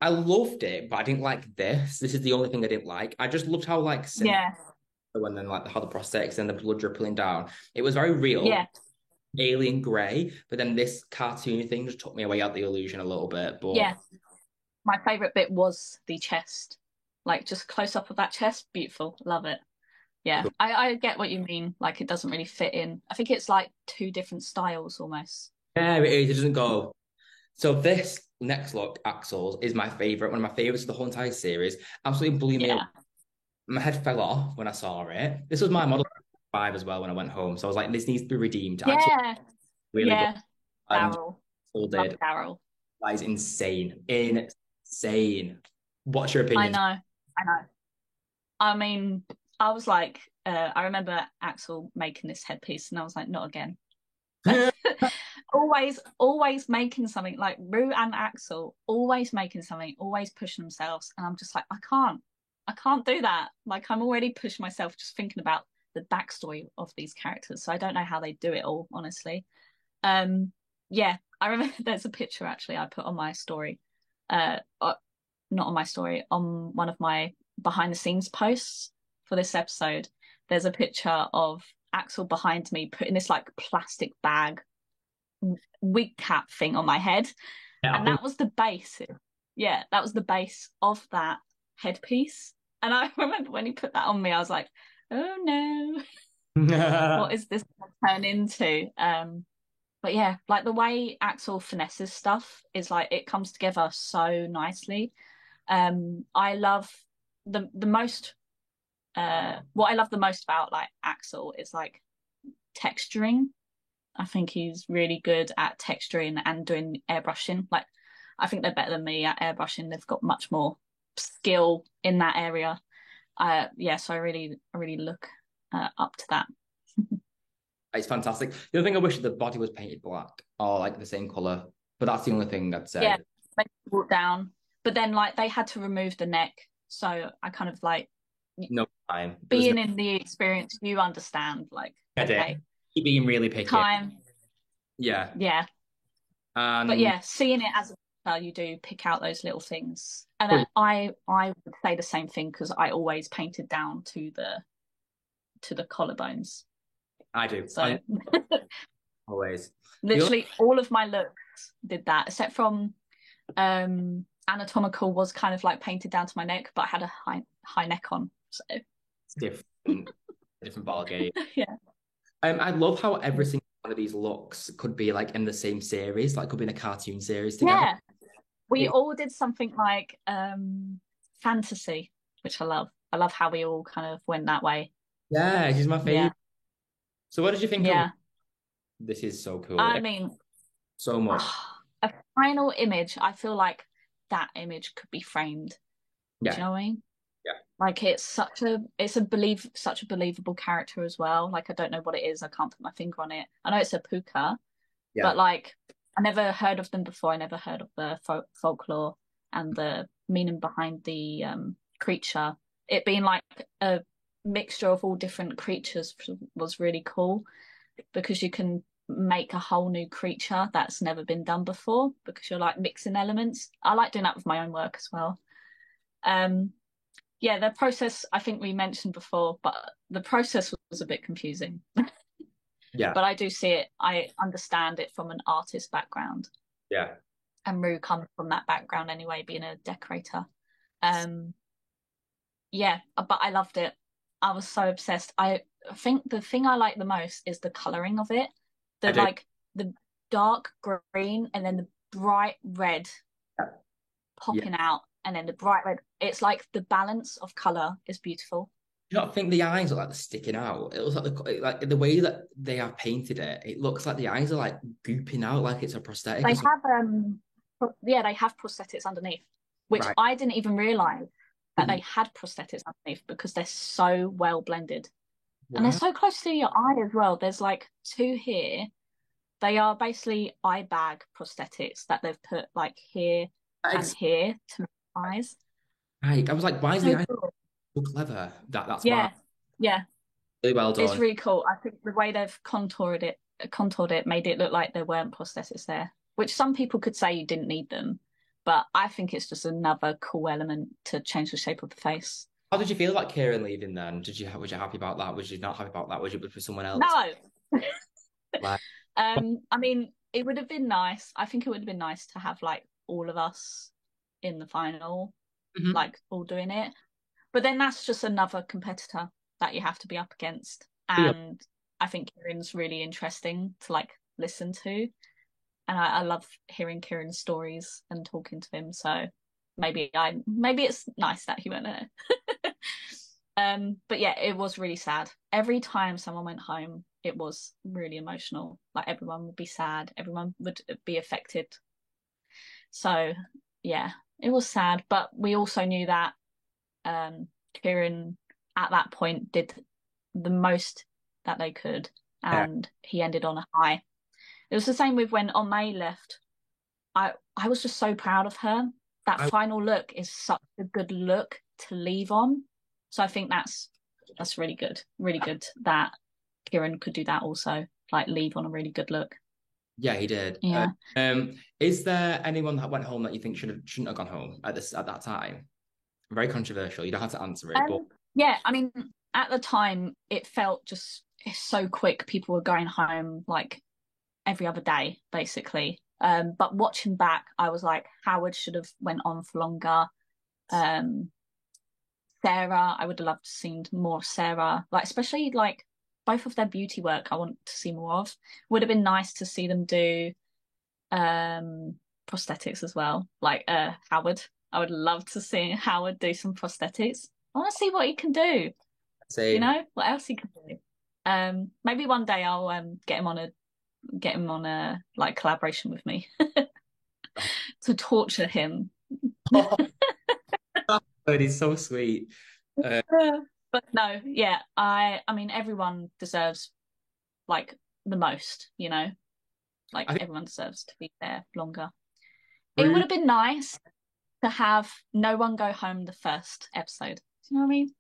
I loved it, but I didn't like this. This is the only thing I didn't like. I just loved how like and then like how the prosthetics and the blood dripping down. It was very real. Yeah. Alien grey, but then this cartoony thing just took me away out the illusion a little bit. But yeah, my favorite bit was the chest, like just close up of that chest. Beautiful, love it. Yeah, I get what you mean. Like it doesn't really fit in. I think it's like two different styles almost. Yeah, it is. It doesn't go. So this next look, Axel's, is my favorite. One of my favorites of the whole entire series. Absolutely blew me away. My head fell off when I saw it. This was my model 5 as well when I went home. So I was like, this needs to be redeemed. Yeah. Really good. Daryl. Did. Daryl. That is insane. Insane. What's your opinion? I know. I mean, I was like, I remember Axel making this headpiece and I was like, not again. always making something, like Rue and Axel, always making something, always pushing themselves. And I'm just like, I can't do that. Like I'm already pushing myself just thinking about the backstory of these characters. So I don't know how they do it all, honestly. Yeah, I remember there's a picture actually I put on my story not on my story, on one of my behind the scenes posts for this episode, there's a picture of Axel behind me putting this like plastic bag wig cap thing on my head. Yeah, I And think that was the base. Yeah, that was the base of that headpiece. And I remember when he put that on me, I was like, oh no, what is this gonna turn into? But yeah, like the way Axel finesses stuff is like it comes together so nicely. I love the most what I love the most about like Axel is like texturing. I think he's really good at texturing and doing airbrushing. Like I think they're better than me at airbrushing. They've got much more skill in that area. Yeah, so I really look up to that. it's fantastic. The other thing I wish the body was painted black or like the same color, but that's the only thing I'd Yeah, say. make it walk down. But then like they had to remove the neck, so I kind of like No time. There was no being in the experience, you understand like edit. okay, Keep being really picky. time, Yeah. yeah. But And yeah, seeing it as a you do pick out those little things. And well, I would say the same thing because I always painted down to the collarbones. I do. So Always. The other, literally all of my looks did that, except from anatomical was kind of like painted down to my neck, but I had a high neck on. So it's different ball game. yeah. I love how every single one of these looks could be like in the same series, like could be in a cartoon series together. Yeah. We It- all did something like fantasy, which I love. I love how we all kind of went that way. yeah, she's my Yeah. favorite. So what did you think of Yeah. this is so cool. I mean, So much. a final image, I feel like that image could be framed. Do you Yeah. know what I mean? Yeah. Like such a believable character as well. Like I don't know what it is. I can't put my finger on it. I know it's a puka, Yeah. but like I never heard of them before. I never heard of the folklore and the meaning behind the creature. It being like a mixture of all different creatures was really cool because you can make a whole new creature that's never been done before because you're like mixing elements. I like doing that with my own work as well. Um, yeah, the process I think we mentioned before, but the process was a bit confusing. Yeah. But I do see it. I understand it from an artist background, Yeah. and Rue comes from that background anyway, being a decorator. Um, yeah, but I loved it. I was so obsessed. I think the thing I like the most is the coloring of it. I The do. like the dark green and then the bright red Yeah. popping out and then the bright red. It's like the balance of color is beautiful. You don't think the eyes are like they're sticking out? It looks like the way that they have painted it. It looks like the eyes are like gooping out, like it's a prosthetic. They have yeah, they have prosthetics underneath, which Right. I didn't even realize that Mhm. they had prosthetics underneath because they're so well blended. And they're Wow. so close to your eye as well. There's like two here. They are basically eye bag prosthetics that they've put like here and Ex- here to make eyes. Right. I was like, why is the So eye cool. so clever? That's why. Yeah, yeah, Really well it's done. really cool. I think the way they've contoured it, made it look like there weren't prosthetics there, which some people could say you didn't need them, but I think it's just another cool element to change the shape of the face. How did you feel about Kieran leaving then? Was you happy about that? Was you not happy about that? Was you with someone else? No, Like, I mean, it would have been nice. I think it would have been nice to have like all of us in the final, mhm. like all doing it. But then that's just another competitor that you have to be up against. Yeah. And I think Kieran's really interesting to like listen to. And I love hearing Kieran's stories and talking to him. So maybe it's nice that he went there. But yeah, it was really sad. Every time someone went home, it was really emotional. Like everyone would be sad, everyone would be affected. So yeah, it was sad. But we also knew that Kieran at that point did the most that they could, Yeah. and he ended on a high. It was the same with when Omay left. I was just so proud of her. That I, final look is such a good look to leave on. So I think that's really good that Kieran could do that also, like leave on a really good look. Yeah, he did. Yeah. Is there anyone that went home that you think shouldn't have gone home at that time? Very controversial. You don't have to answer it, but Yeah, I mean, at the time, it felt just so quick. People were going home like every other day, basically. But watching back, I was like, Howard should have went on for longer. Um, Sarah, I would have loved to seen more of Sarah, like especially like both of their beauty work. I want to see more of. Would have been nice to see them do prosthetics as well, like Howard. I would love to see Howard do some prosthetics. I want to see what he can do. You same. know what else he can do. Maybe one day I'll get him on a like collaboration with me to torture him. Oh, he's so sweet. But no, yeah, I mean everyone deserves like the most, you know, like I think everyone deserves to be there longer. It would Bruce have been nice to have no one go home the first episode. Do you know what I mean?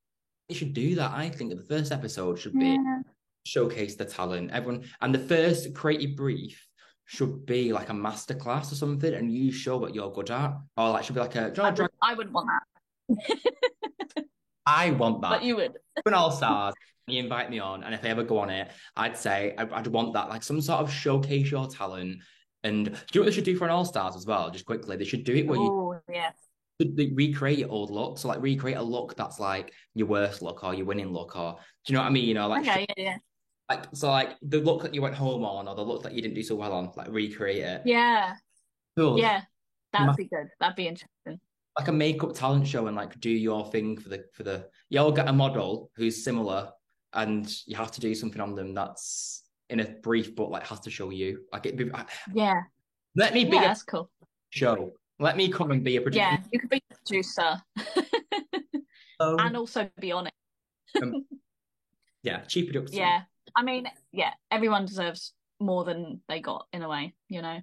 should do that. I think that the first episode should be Yeah. showcase the talent, everyone, and the first creative brief should be like a masterclass or something, and you show what you're good at, or like should be like a. I wouldn't want that. I want But that. you would. An All Stars. You invite me on, and if I ever go on it, I'd say I'd want that, like some sort of showcase your talent. And do you know what they should do for an All Stars as well? Just quickly, they should do it where you Oh, yeah. they recreate your old look. So like recreate a look that's like your worst look or your winning look, or do you know what I mean? You know, like Okay, yeah, like so like the look that you went home on or the look that you didn't do so well on, like recreate it. yeah. Cool. Yeah. That'd be good. That'd be interesting. Like a makeup talent show and like do your thing for the you'll get a model who's similar and you have to do something on them that's in a brief but like has to show you. Like Yeah. let me be Yeah, a that's cool. show. Let me come and be a producer. Yeah, you could be a producer and Um, also be on it. yeah, cheap production. Yeah. I mean, yeah, everyone deserves more than they got in a way, you know.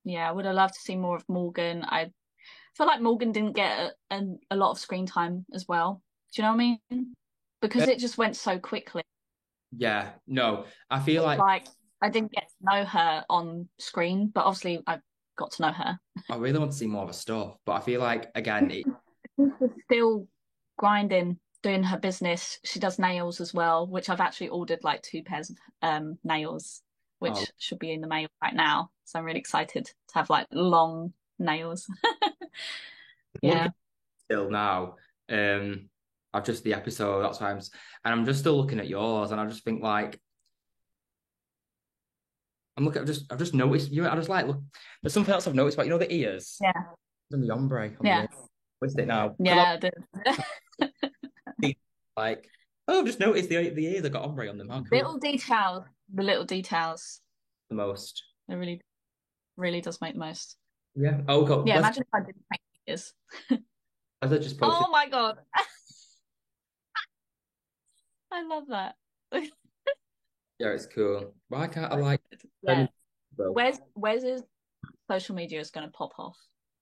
Yeah, I would have loved to see more of Morgan. I feel like Morgan didn't get a lot of screen time as well. Do you know what I mean? Because it just went so quickly. Yeah, no, I feel like Like I didn't get to know her on screen, but obviously I got to know her. I really want to see more of her stuff, but I feel like again, She's still grinding, doing her business. She does nails as well, which I've actually ordered like 2 pairs of nails, oh, which should be in the mail right now. So I'm really excited to have like long nails. looking Yeah. still now. I've just the episode. That's why and I'm just still looking at yours, and I just think like I've just noticed you. I just like look. There's something else I've noticed about the ears Yeah. and the ombre on the Yeah. ears. What's it now? Yeah. Like, oh, I've just noticed the ears have got ombre on them. How cool! Little details, the little details. The most. It really, really does make the most. Yeah. Oh God. Yeah, imagine if I didn't paint ears. Let's just posted. Oh my God. I love that. Yeah, it's cool. Why can't I like? Yeah. Bro. Where's his social media is gonna pop off?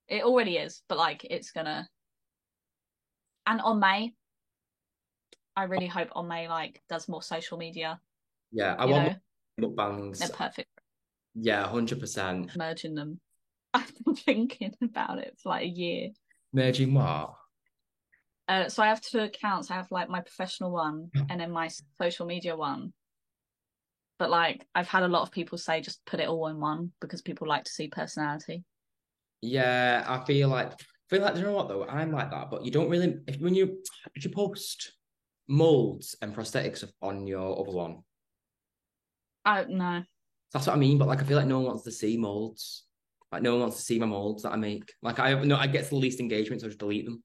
It already is, but like it's gonna. And on May, I really hope on May like does more social media. Yeah, I You want know, mukbangs. they're perfect Yeah, 100%. for merging them. I've been thinking about it for like a year. Merging what? So I have 2 accounts. I have like my professional one and then my social media one. But like I've had a lot of people say just put it all in one because people like to see personality. Yeah, I feel like you know what though? I'm like that, but you don't really when you post molds and prosthetics on your other one. Oh no. That's what I mean. But like I feel like no one wants to see molds. Like no one wants to see my molds that I make. Like I get the least engagement, so I just delete them.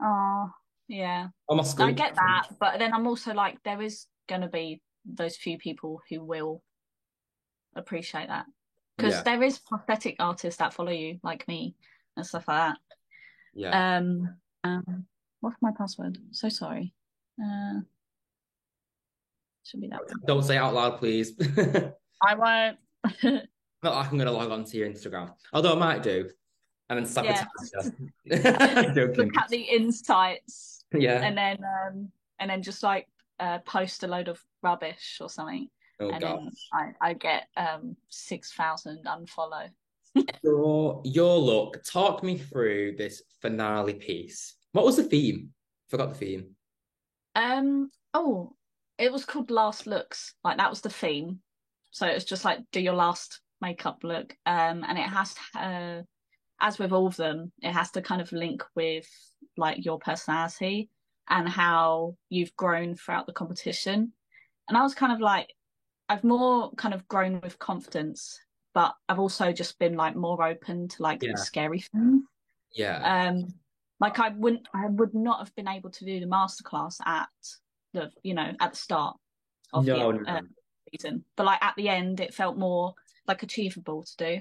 Oh yeah. On my I school. get that, but then I'm also like there is gonna be those few people who will appreciate that. Because Yeah, there is prosthetic artists that follow you, like me, and stuff like yeah. that. What's my password? So sorry. Uh, should be that one. Don't say it out loud, please. I won't. Not like I'm gonna log on to your Instagram. Although I might do. And then sabotage Yeah. you. Joking. Look at the insights, Yeah. and then just like post a load of rubbish or something. Oh and God. then I get 6,000 unfollow. Your look. Talk me through this finale piece. What was the theme? Forgot the theme. Oh, it was called Last Looks. Like that was the theme. So it was just like do your last makeup look. And it has as with all of them, it has to kind of link with like your personality and how you've grown throughout the competition. And I was kind of like, I've more kind of grown with confidence, but I've also just been like more open to like the Yeah. scary things. Yeah. Um, like I would not have been able to do the masterclass at at the start of the No, no. season, but like at the end, it felt more like achievable to do.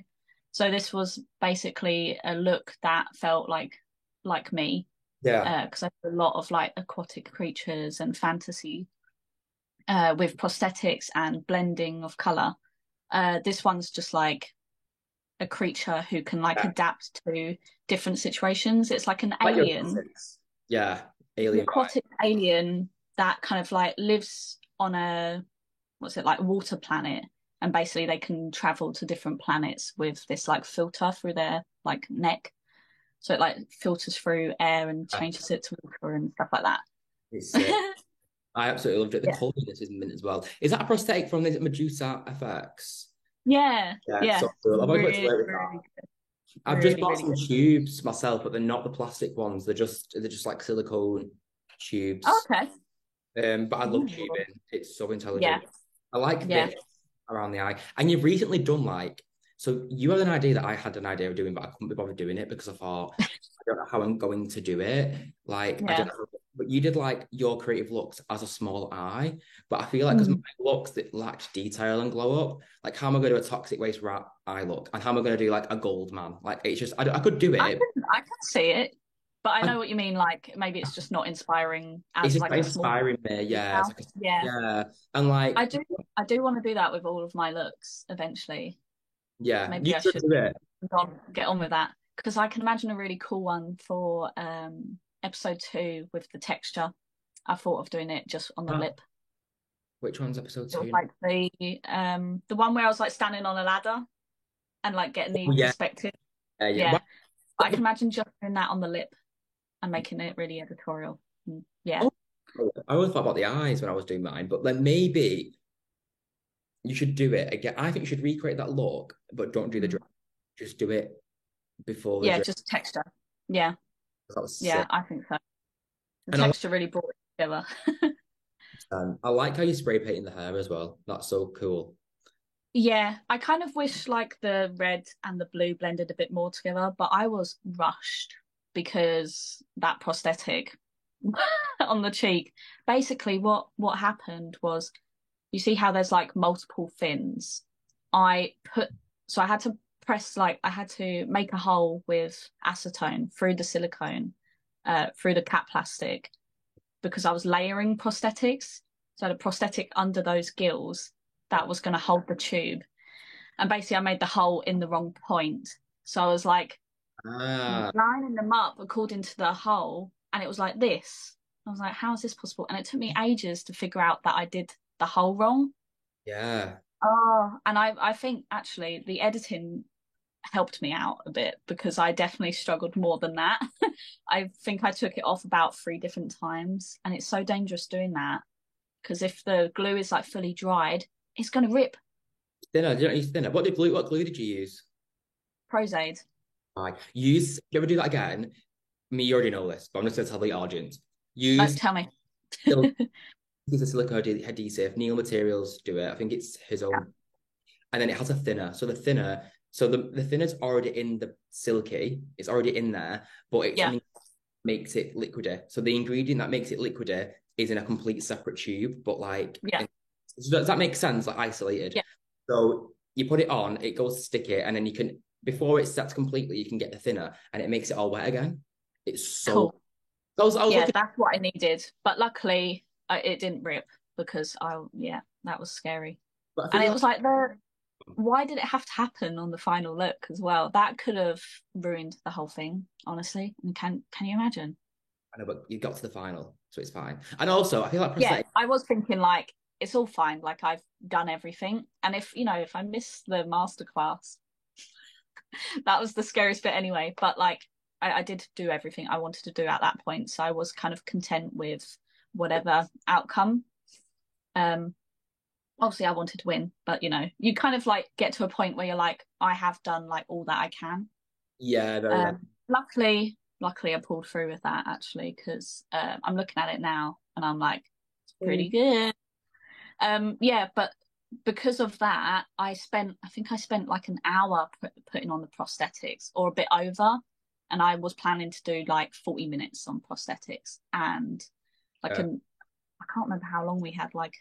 So this was basically a look that felt like me, Yeah. because I did a lot of like aquatic creatures and fantasy with prosthetics and blending of color. This one's just like a creature who can like Yeah. adapt to different situations. It's like an Like your alien, classics. Yeah. an Alien vibe. aquatic alien that kind of like lives on a what's it like water planet, and basically they can travel to different planets with this like filter through their like neck. So it like filters through air and Yeah. changes it to water and stuff like that. It's sick. I absolutely loved it. The Yeah. colour in this is mint as well. Is that a prosthetic from the Medusa FX? Yeah, Yeah, it's yeah. so cool. I've always wanted to Really, work with that. really good. I've just Really, bought really some good. tubes myself, but they're not the plastic ones. They're just like silicone Oh, tubes. okay. But I love Ooh. tubing. It's so Yeah, intelligent. I like yeah. this around the eye. And you've recently done like, so you had an idea that I had an idea of doing, but I couldn't be bothered doing it because I thought, I don't know how I'm going to do it. Like, I don't Yeah. know. But you did like your creative looks as a small eye. But I feel like because my Mm. looks that lacked detail and glow up, like how am I going to do a toxic waste rat eye look? And how am I going to do like a gold man? Like, it's just, I could do it. I can see it, but I I, know what you mean. Like maybe it's just not inspiring it's as just like not a small inspiring me. Yeah. It's detail. like, Yeah, yeah. And like, I do. I do want to do that with all of my looks eventually. yeah, you Maybe I should should do it. get on with that because I can imagine a really cool one for episode 2 with the texture. I thought of doing it just on the Huh? lip. Which one's episode It was two? like the one where I was like standing on a ladder and like getting Oh, the yeah, perspective. yeah. Yeah, but I can imagine just doing that on the lip and making it really editorial. Yeah. Oh, I always thought about the eyes when I was doing mine, but then maybe you should do it again. I think you should recreate that look, but don't do the Mm. drip. Just do it before the Yeah, drip. just texture. Yeah, That was yeah, sick. I think so. The And texture really brought it together. I like how you spray painting the hair as well. That's so cool. Yeah, I kind of wish like the red and the blue blended a bit more together, but I was rushed because that prosthetic on the cheek. Basically, what happened was you see how there's like multiple fins. I put so I had to press like I had to make a hole with acetone through the silicone, through the cap plastic because I was layering prosthetics. So the prosthetic under those gills that was going to hold the tube. And basically, I made the hole in the wrong point. So I was like Ah, lining them up according to the hole, and it was like this. I was like, how is this possible? And it took me ages to figure out that I did the hole wrong. yeah. Oh, and I think actually the editing helped me out a bit because I definitely struggled more than that. I think I took it off about 3 different times, and it's so dangerous doing that because if the glue is like fully dried, it's going to rip. Thinner. You don't use thinner. What glue did you use? Prozaid. Like you ever do that again? Me, you already know this, but I'm just gonna tell the audience. No, Use tell me. use a silicone adhesive. Neil Materials do it. I think it's his Yeah. own. And then it has a thinner. So the thinner's already in the silky. It's already in there, but Yeah. it makes it liquidy. So the ingredient that makes it liquidy is in a complete separate tube, but like, Yeah. so does that make sense? Like isolated. Yeah. So you put it on, it goes sticky, and then you can before it sets completely, you can get the thinner, and it makes it all wet again. It's so. Cool. I was Yeah, looking, that's what I needed. But luckily, it didn't rip because yeah, that was scary. but I And feel it like was like why did it have to happen on the final look as well? That could have ruined the whole thing, honestly. And can you imagine? I know, but you got to the final, so it's fine. And also, I feel like Yeah, prosthetic. I was thinking like it's all fine. Like I've done everything. And if, if I miss the masterclass, that was the scariest bit anyway. But like I did do everything I wanted to do at that point. So I was kind of content with whatever outcome. Obviously I wanted to win, but you kind of like get to a point where you're like, I have done like all that I can. Yeah, very much. Luckily I pulled through with that actually, because I'm looking at it now and I'm like, it's pretty good. Yeah, but because of that, I think I spent like an hour putting on the prosthetics, or a bit over, and I was planning to do like 40 minutes on prosthetics, and like Yeah. I can't remember how long we had, like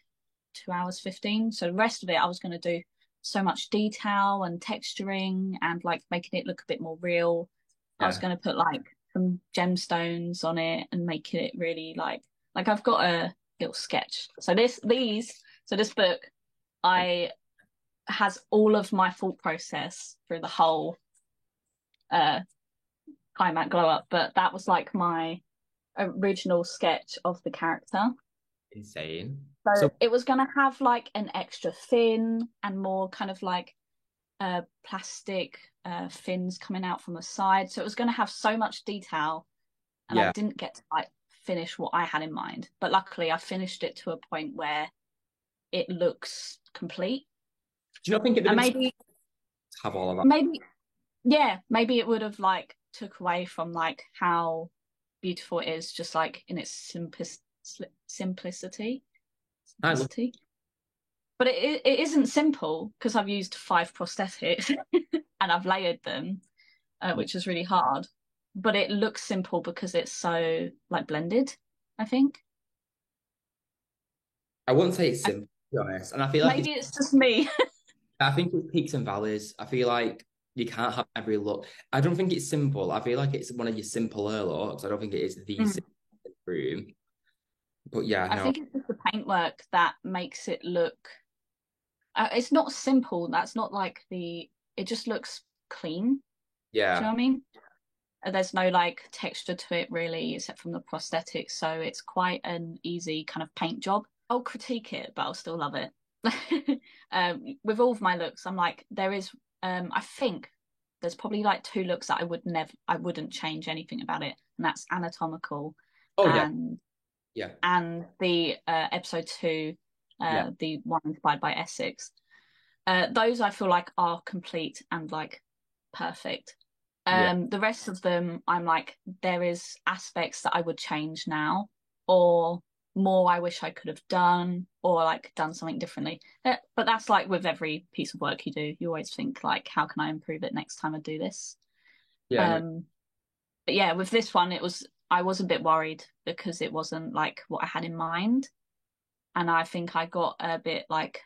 2 hours 15. So the rest of it I was going to do so much detail and texturing and like making it look a bit more real. I was Yeah. going to put like some gemstones on it and make it really like I've got a little sketch. So this book I has all of my thought process through the whole time at Glow Up, but that was like my original sketch of the character. Insane. So So it was going to have like an extra fin and more kind of like plastic fins coming out from the side. So it was going to have so much detail, and I yeah. didn't get to like finish what I had in mind. But luckily, I finished it to a point where it looks complete. Do you not think it would And have been maybe, to have all of that? maybe, yeah, maybe it would have like took away from like how beautiful it is, just like in its simplicity. I love Simplicity. But it isn't simple because I've used 5 prosthetics and I've layered them, which is really hard. But it looks simple because it's so like blended, I think. I wouldn't say it's I, simple, to be honest. And I feel like maybe it's just me. I think it's peaks and valleys. I feel like you can't have every look. I don't think it's simple. I feel like it's one of your simpler looks. I don't think it is the Mm. simplest room. But yeah, I no. think it's just the paintwork that makes it look. It's not simple. That's not like the. It just looks clean. Do you know Yeah. what I mean? There's no like texture to it really, except from the prosthetics. So it's quite an easy kind of paint job. I'll critique it, but I'll still love it. With all of my looks, I'm like, there is, I think there's probably like 2 looks that I wouldn't change anything about it, and that's anatomical, Oh yeah. and Yeah. the episode 2, Yeah. the one inspired by Essex. Those I feel like are complete and like perfect. Yeah. The rest of them, I'm like, there is aspects that I would change now, or more I wish I could have done, or like done something differently. But that's like with every piece of work you do. You always think like, how can I improve it next time I do this? Yeah. No. Um, but yeah, with this one, I was a bit worried because it wasn't like what I had in mind, and I think I got a bit like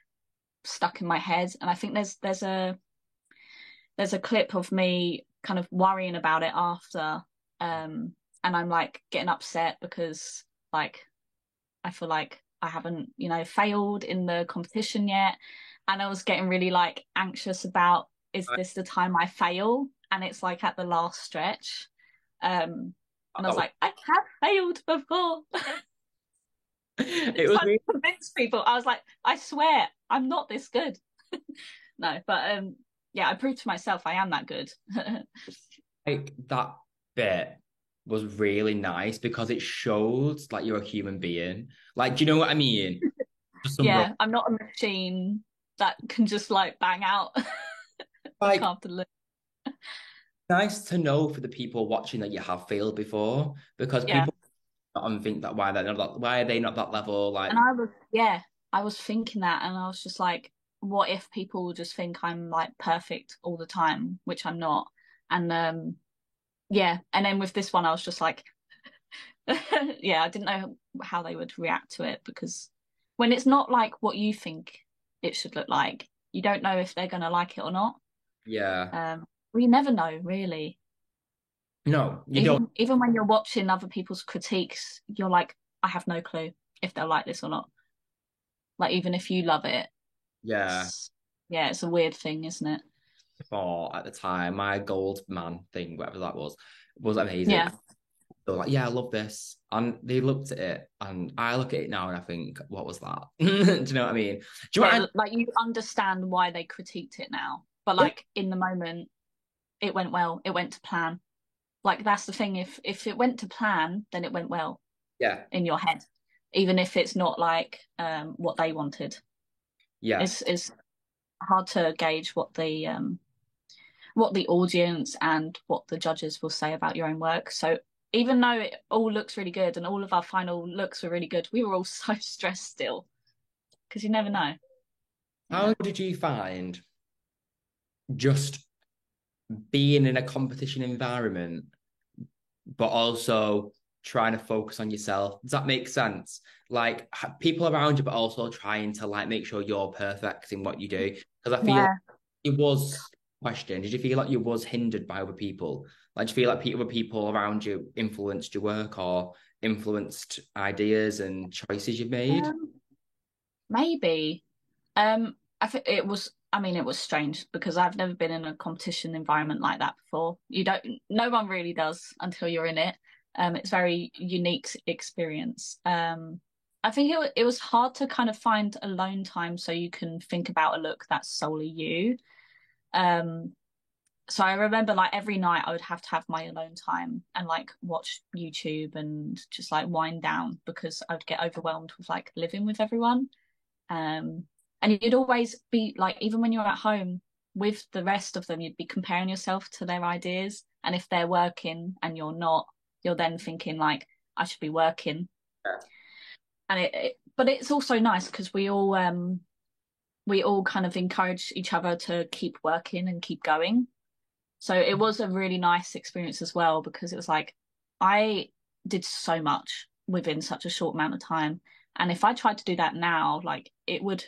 stuck in my head. And I think there's a clip of me kind of worrying about it after, and I'm like getting upset because like I feel like I haven't failed in the competition yet, and I was getting really like anxious about, is this the time I fail, and it's like at the last stretch, and I was Oh, like, I have failed before. it was Trying really to convince people, I was like, I swear I'm not this good. No, but yeah, I proved to myself I am that good. like that bit was really nice because it showed like you're a human being. Like, do you know what I mean? Just some Yeah, I'm not a machine that can just like bang out look like after look. nice to know for the people watching that you have failed before because Yeah. people and think that why are they not that level? Like, And I was thinking that, and I was just like, what if people just think I'm like perfect all the time, which I'm not. And yeah, and then with this one I was just like yeah, I didn't know how they would react to it, because when it's not like what you think it should look like, you don't know if they're gonna like it or not. yeah, We never know really. no, you don't. Even when you're watching other people's critiques, you're like, I have no clue if they'll like this or not. Like even if you love it, Yeah, it's yeah, it's a weird thing, isn't it? for at the time, my gold man thing, whatever that was amazing. Yeah. they were like, yeah, I love this. And they looked at it, and I look at it now and I think, what was that? Do you know what I mean? Do you know what Yeah, like you understand why they critiqued it now, but yeah, like in the moment, it went well. It went to plan. Like that's the thing. If it went to plan, then it went well yeah, in your head, even if it's not like what they wanted. yeah, It's hard to gauge what the audience and what the judges will say about your own work. So even though it all looks really good and all of our final looks were really good, we were all so stressed still because you never know. How Yeah. did you find just being in a competition environment, but also trying to focus on yourself? Does that make sense? Like people around you, but also trying to like make sure you're perfect in what you do. Because I feel Yeah. it was question. Did you feel like you was hindered by other people? Like, do you feel like other people around you influenced your work or influenced ideas and choices you've made? Um, Maybe. I think it was. I mean, it was strange because I've never been in a competition environment like that before. You don't. No one really does until you're in it. It's very unique experience. I think it was hard to kind of find alone time so you can think about a look that's solely you. Um, so I remember like every night I would have to have my alone time and like watch YouTube and just like wind down because I'd get overwhelmed with like living with everyone. Um, and you'd always be like, even when you're at home with the rest of them, you'd be comparing yourself to their ideas. And if they're working and you're not, you're then thinking like, I should be working. And but it's also nice because we all kind of encourage each other to keep working and keep going. So it was a really nice experience as well because it was like I did so much within such a short amount of time. And if I tried to do that now, like it would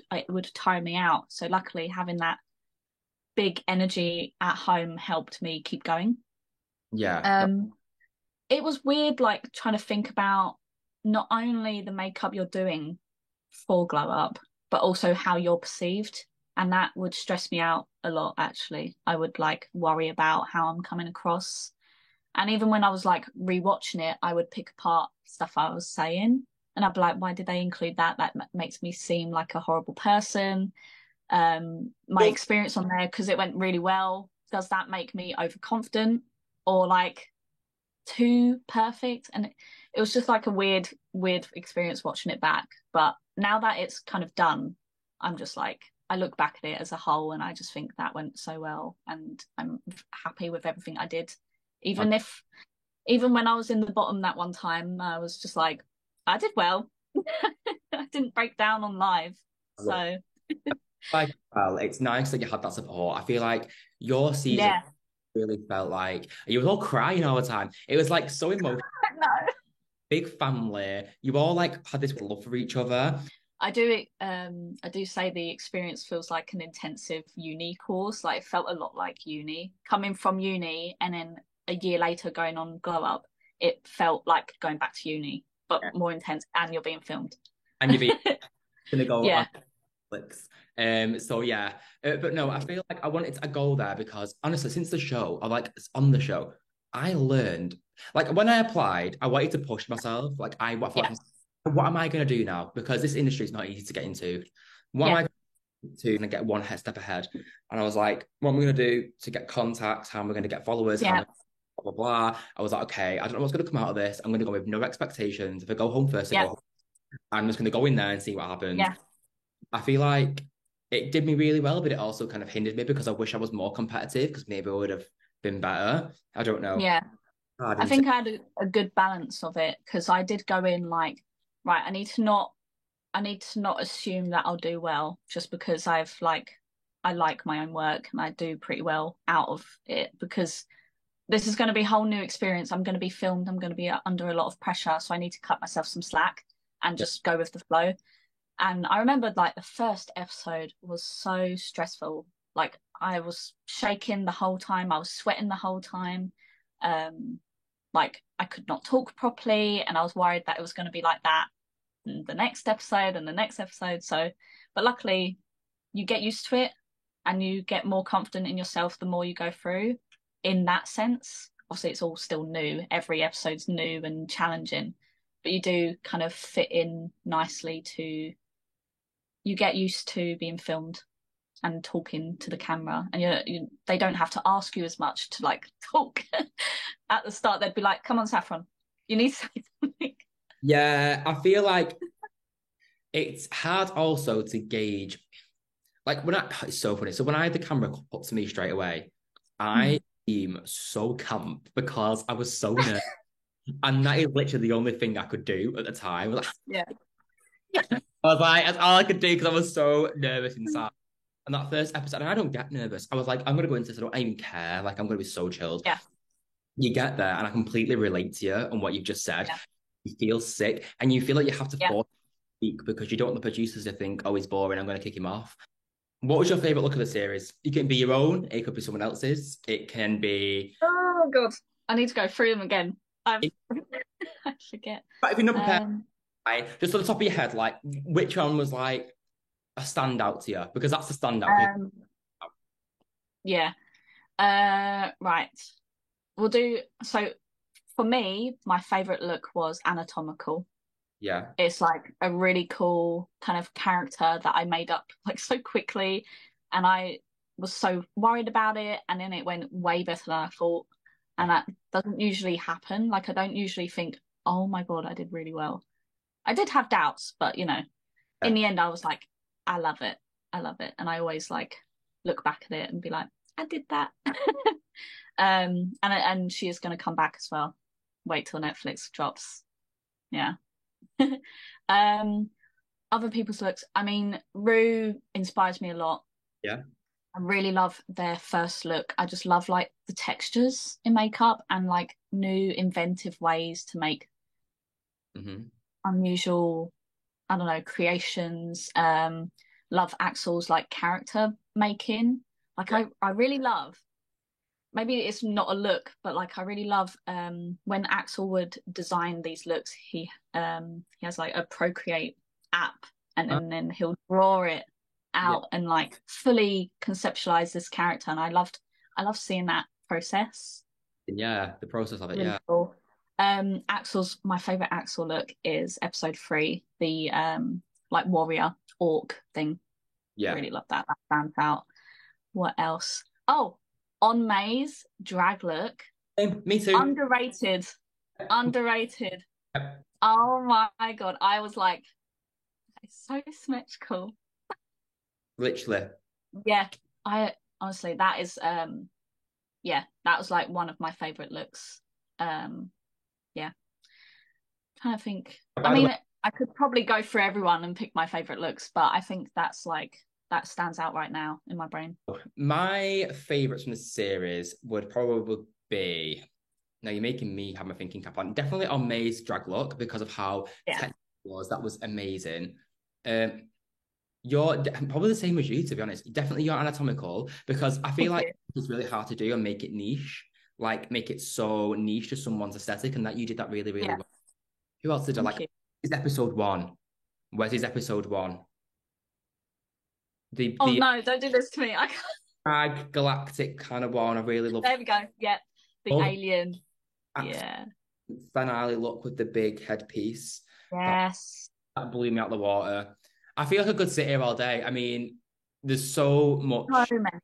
tire me out. So luckily having that big energy at home helped me keep going. Yeah. Um it was weird like trying to think about not only the makeup you're doing for Glow Up, but also how you're perceived. And that would stress me out a lot, actually. I would like worry about how I'm coming across. And even when I was like rewatching it, I would pick apart stuff I was saying. And I'd be like, why did they include that? That makes me seem like a horrible person. My Well, experience on there, because it went really well, does that make me overconfident or like too perfect? And it was just like a weird experience watching it back. But now that it's kind of done, I'm just like, I look back at it as a whole and I just think that went so well. And I'm happy with everything I did. Even if, even when I was in the bottom that one time, I was just like, I did well. I didn't break down on live. So, like, well, it's nice that you had that support. I feel like your season yeah. really felt like you was all crying all the time. It was like so emotional, No. big family. You all like had this love for each other. I do say the experience feels like an intensive uni course. Like it felt a lot like uni. Coming from uni and then a year later going on Glow Up, it felt like going back to uni, but Yeah. more intense and you're being filmed. And you've been gonna go on Yeah. Netflix. So yeah. But no, I feel like I wanted to go there because honestly, since the show, I like on the show, I learned like when I applied, I wanted to push myself. Like I thought, Yeah. what am I gonna do now? Because this industry is not easy to get into. What am Yeah. I to get one step ahead? And I was like, what am I gonna do to get contacts? How am I gonna get followers? How am Yeah. I blah blah blah. I was like, okay, I don't know what's gonna come out of this. I'm gonna go with no expectations. If I go home first, I go Yeah. home. I'm just gonna go in there and see what happens. Yeah. I feel like it did me really well, but it also kind of hindered me because I wish I was more competitive because maybe I would have been better. I don't know. Yeah. Hard I into think I had a good balance of it because I did go in like, right, I need to not assume that I'll do well just because I like my own work and I do pretty well out of it because this is going to be a whole new experience. I'm going to be filmed. I'm going to be under a lot of pressure, so I need to cut myself some slack and just go with the flow. And I remembered like the first episode was so stressful. Like I was shaking the whole time. I was sweating the whole time. Um, like I could not talk properly, and I was worried that it was going to be like that in the next episode and the next episode. So, but luckily, you get used to it, and you get more confident in yourself the more you go through. In that sense, obviously it's all still new. Every episode's new and challenging, but you do kind of fit in nicely to, you get used to being filmed and talking to the camera, and they don't have to ask you as much to like talk. At the start they'd be like, come on Saffron, you need to say something. Yeah, I feel like it's hard also to gauge. Like it's so funny. So when I had the camera put to me straight away, I seem so camp because I was so nervous. And that is literally the only thing I could do at the time. Yeah. I was like, that's all I could do because I was so nervous inside. And that first episode, and I don't get nervous. I was like, I'm going to go into this. I don't even care. Like, I'm going to be so chilled. Yeah. You get there, and I completely relate to you on what you've just said. Yeah. You feel sick, and you feel like you have to Yeah. force speak because you don't want the producers to think, oh, he's boring. I'm going to kick him off. What was your favorite look of the series? It can be your own. It could be someone else's. It can be. Oh God, I need to go through them again. I forget. But if you're not prepared, just on the top of your head, like which one was like a standout to you? Because that's the standout. Yeah. Right. We'll do. So for me, my favorite look was Anatomical. Yeah. It's like a really cool kind of character that I made up like so quickly, and I was so worried about it, and then it went way better than I thought. And that doesn't usually happen. Like I don't usually think, oh my God, I did really well. I did have doubts, but in the end I was like, I love it. I love it. And I always like look back at it and be like, I did that. And she is going to come back as well. Wait till Netflix drops. Yeah. Other people's looks. I mean, Rue inspires me a lot. Yeah. I really love their first look. I just love like the textures in makeup and like new inventive ways to make unusual, I don't know, creations. Love Axel's like character making. Like I really love, maybe it's not a look, but like I really love when Axel would design these looks, he has like a Procreate app, and then he'll draw it out and like fully conceptualize this character, and I love seeing that process. Yeah, the process of it. Really Yeah. cool. My favorite Axel look is episode 3, the like warrior orc thing. Yeah. Really love that. That stands out. What else? Oh, on May's drag look. Me too. Underrated. Underrated. Oh my God. I was like, it's so symmetrical. Literally. Yeah. I honestly, that is that was like one of my favorite looks. Yeah. Trying to think. I mean, I could probably go through everyone and pick my favorite looks, but I think that's like that stands out right now in my brain. My favorites from the series would probably be. Now you're making me have my thinking cap on. Definitely on May's drag look because of how technical it was. That was amazing. You're probably the same as you, to be honest. Definitely you're Anatomical because I feel like it's really hard to do and make it niche, like make it so niche to someone's aesthetic, and that you did that really, really well. Who else did I like? Is episode 1? Where's his episode 1? No, don't do this to me. I can't. Drag galactic kind of one. I really love. There we go. Yeah, the alien. Yeah. Finale look with the big headpiece. Yes. That blew me out the water. I feel like I could sit here all day. I mean, there's so much. So many.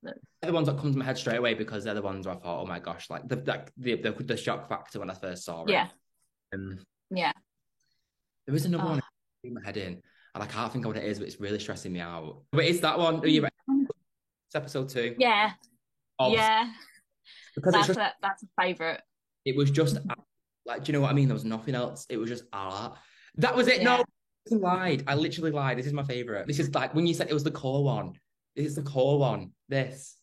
They're the ones that come to my head straight away because they're the ones where I thought, oh my gosh, like the shock factor when I first saw it. Yeah. Yeah. There is another one in my head in, and I can't think of what it is, but it's really stressing me out. But it's that one. Are you ready? It's episode 2. Yeah. Yeah. Because that's a favourite. It was just like, do you know what I mean? There was nothing else. It was just art. That was it. Yeah. No, I lied. I literally lied. This is my favourite. This is like when you said it was the core one. This is the core one. This.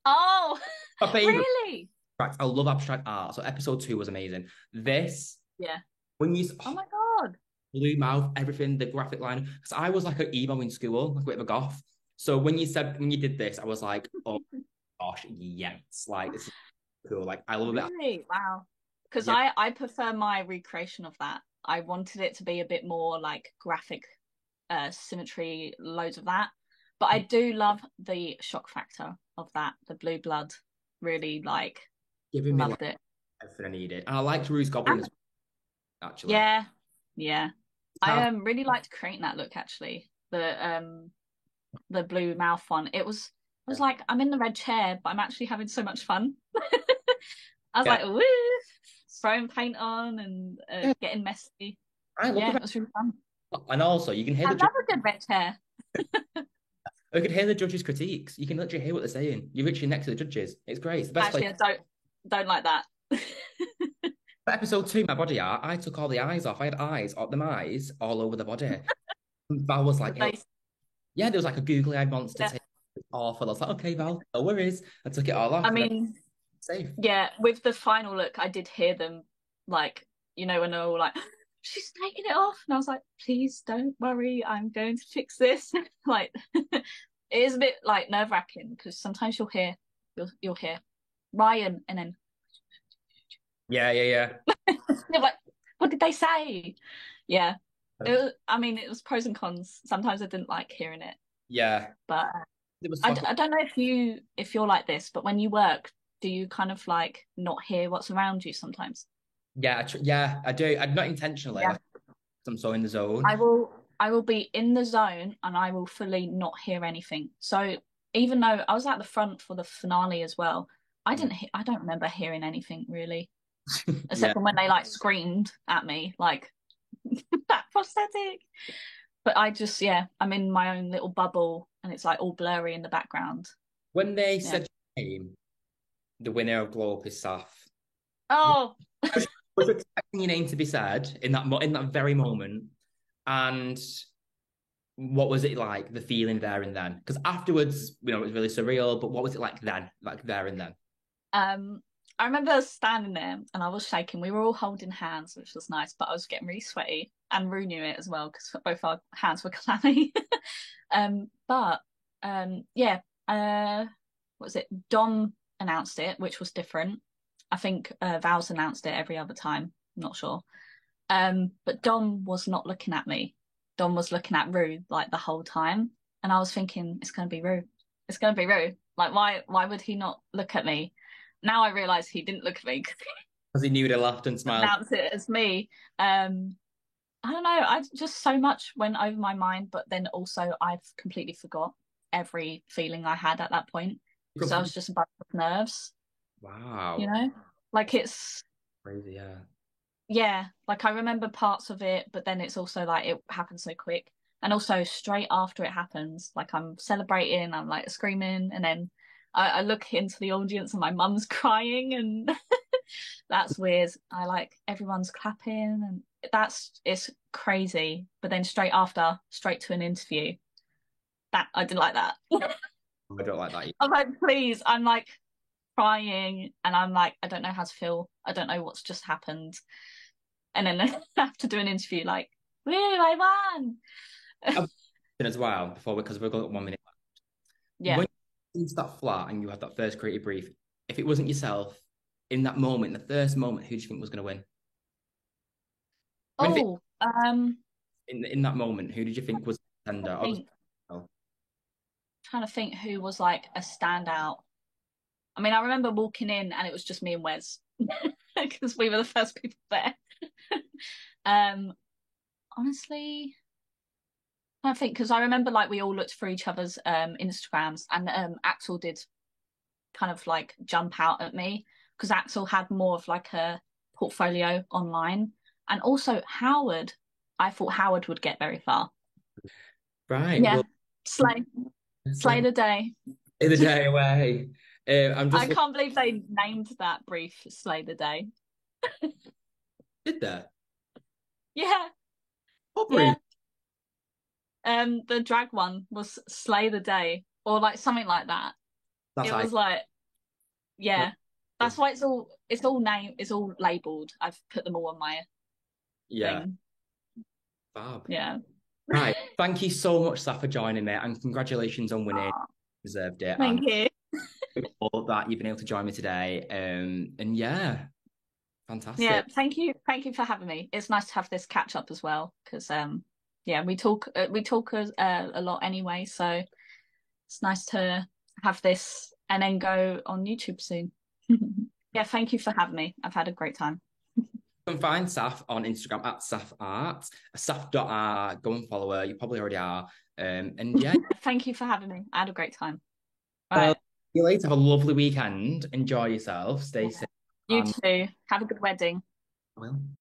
Oh, my favourite. Really? I love abstract art. So episode 2 was amazing. This. Yeah. When you. Oh my God. Blue mouth, everything, the graphic line. Because I was like an emo in school, like a bit of a goth. So when you did this, I was like, oh gosh, yes. Like, this is cool. Like, I love it. Really? Wow. Because I prefer my recreation of that. I wanted it to be a bit more like graphic symmetry, loads of that. But I do love the shock factor of that, the blue blood. really like Giving me like loved it. everything I needed. And I liked Rue's Goblin And as well, actually. yeah, yeah. Have- I really liked creating that look actually. The blue mouth one. I was like, I'm in the red chair, but I'm actually having so much fun. I was Yeah, like, woo, throwing paint on and yeah, getting messy. I love the Yeah, red. it was really fun. And also, you can hear I the love a good red chair. you can hear the judges' critiques. You can literally hear what they're saying. You're literally next to the judges. It's great. It's the best place. Actually, I don't like that. For episode 2, my body art, I took all the eyes off. I had them eyes all over the body. And Val was like, They, yeah, there was like a googly eyed monster yeah. tail. It's awful. I was like, okay, Val, no worries. I took it all off. I And then mean, safe. yeah, with the final look, I did hear them like, when they're all like, she's taking it off. And I was like, please don't worry, I'm going to fix this. Like it is a bit like nerve-wracking because sometimes you'll hear Ryan and then Yeah, yeah, you're like, what did they say? Yeah. yeah. I mean, it was pros and cons. Sometimes I didn't like hearing it, Yeah. but It was I, fucking. I don't know if you're like this, but when you work, do you kind of like not hear what's around you sometimes? Yeah, yeah, I do. I not intentionally. Yeah. Like, I'm so in the zone. I will be in the zone and I will fully not hear anything. So even though I was at the front for the finale as well, I don't remember hearing anything really, Yeah. except for when they like screamed at me, like that prosthetic. But I'm in my own little bubble and it's like all blurry in the background. When they Yeah. said your name, the winner of Globe is Saf. Oh, Was you expecting your name to be said in that very moment? And what was it like, the feeling there and then? Because afterwards, it was really surreal, but what was it like then? Like there and then? um, I remember standing there and I was shaking. We were all holding hands, which was nice, but I was getting really sweaty, and Rue knew it as well because both our hands were clammy. But yeah, what was it? Dom announced it, which was different. I think Val's announced it every other time. I'm not sure. But Dom was not looking at me. Dom was looking at Rue like the whole time, and I was thinking, it's gonna be Rue. It's gonna be Rue. Like, why would he not look at me? Now I realise he didn't look at me because Because he knew they laughed and he smiled. announced it as me. I don't know. I just so much went over my mind, but then also I've completely forgot every feeling I had at that point because I was just a bunch of nerves. You Wow. know, like it's Crazy, yeah. yeah, like I remember parts of it, but then it's also like it happened so quick. And also straight after it happens, like I'm celebrating, I'm like screaming, and then I look into the audience and my mum's crying and that's weird. I like everyone's clapping and it's crazy. But then straight after, straight to an interview. That I didn't like that. I don't like that either. I'm like, please, I'm like crying and I'm like, I don't know how to feel. I don't know what's just happened. And then I have to do an interview like, woo, I won. As well, because we've got 1 minute left. Yeah. When you start flat and you have that first creative brief, if it wasn't yourself, in that moment, in the first moment, who do you think was going to win? Oh, In that moment, who did you think was the contender? Obviously, trying to think who was like a standout. I mean, I remember walking in and it was just me and Wes because we were the first people there. um, honestly, I think because I remember like we all looked for each other's Instagrams and Axel did kind of like jump out at me because Axel had more of like a portfolio online, and also Howard. I thought Howard would get very far. right. Yeah, Well, slay, slay the day. the day away. I'm just I can't believe they named that brief "Slay the Day." did that. Yeah, Oh, yeah. brilliant. The drag one was "Slay the Day" or like something like that. That's It I. was like, yeah. That's why it's all labeled. I've put them all on my Yeah. thing. Fab. Yeah. Right. Thank you so much, Saf, for joining me, and congratulations on winning. Aw, Deserved it, thank and you. all that you've been able to join me today. And yeah, Yeah, fantastic. thank you for having me. It's nice to have this catch up as well because yeah, we talk a lot anyway, so it's nice to have this and then go on YouTube soon. Yeah, thank you for having me. I've had a great time. You can find Saf on Instagram at SafArt, Saf.art. Go and follow her. You probably already are. And yeah. Thank you for having me. I had a great time. Well, Right. see you later. Have a lovely weekend. Enjoy yourself. Stay safe. You too. Have a good wedding. Well.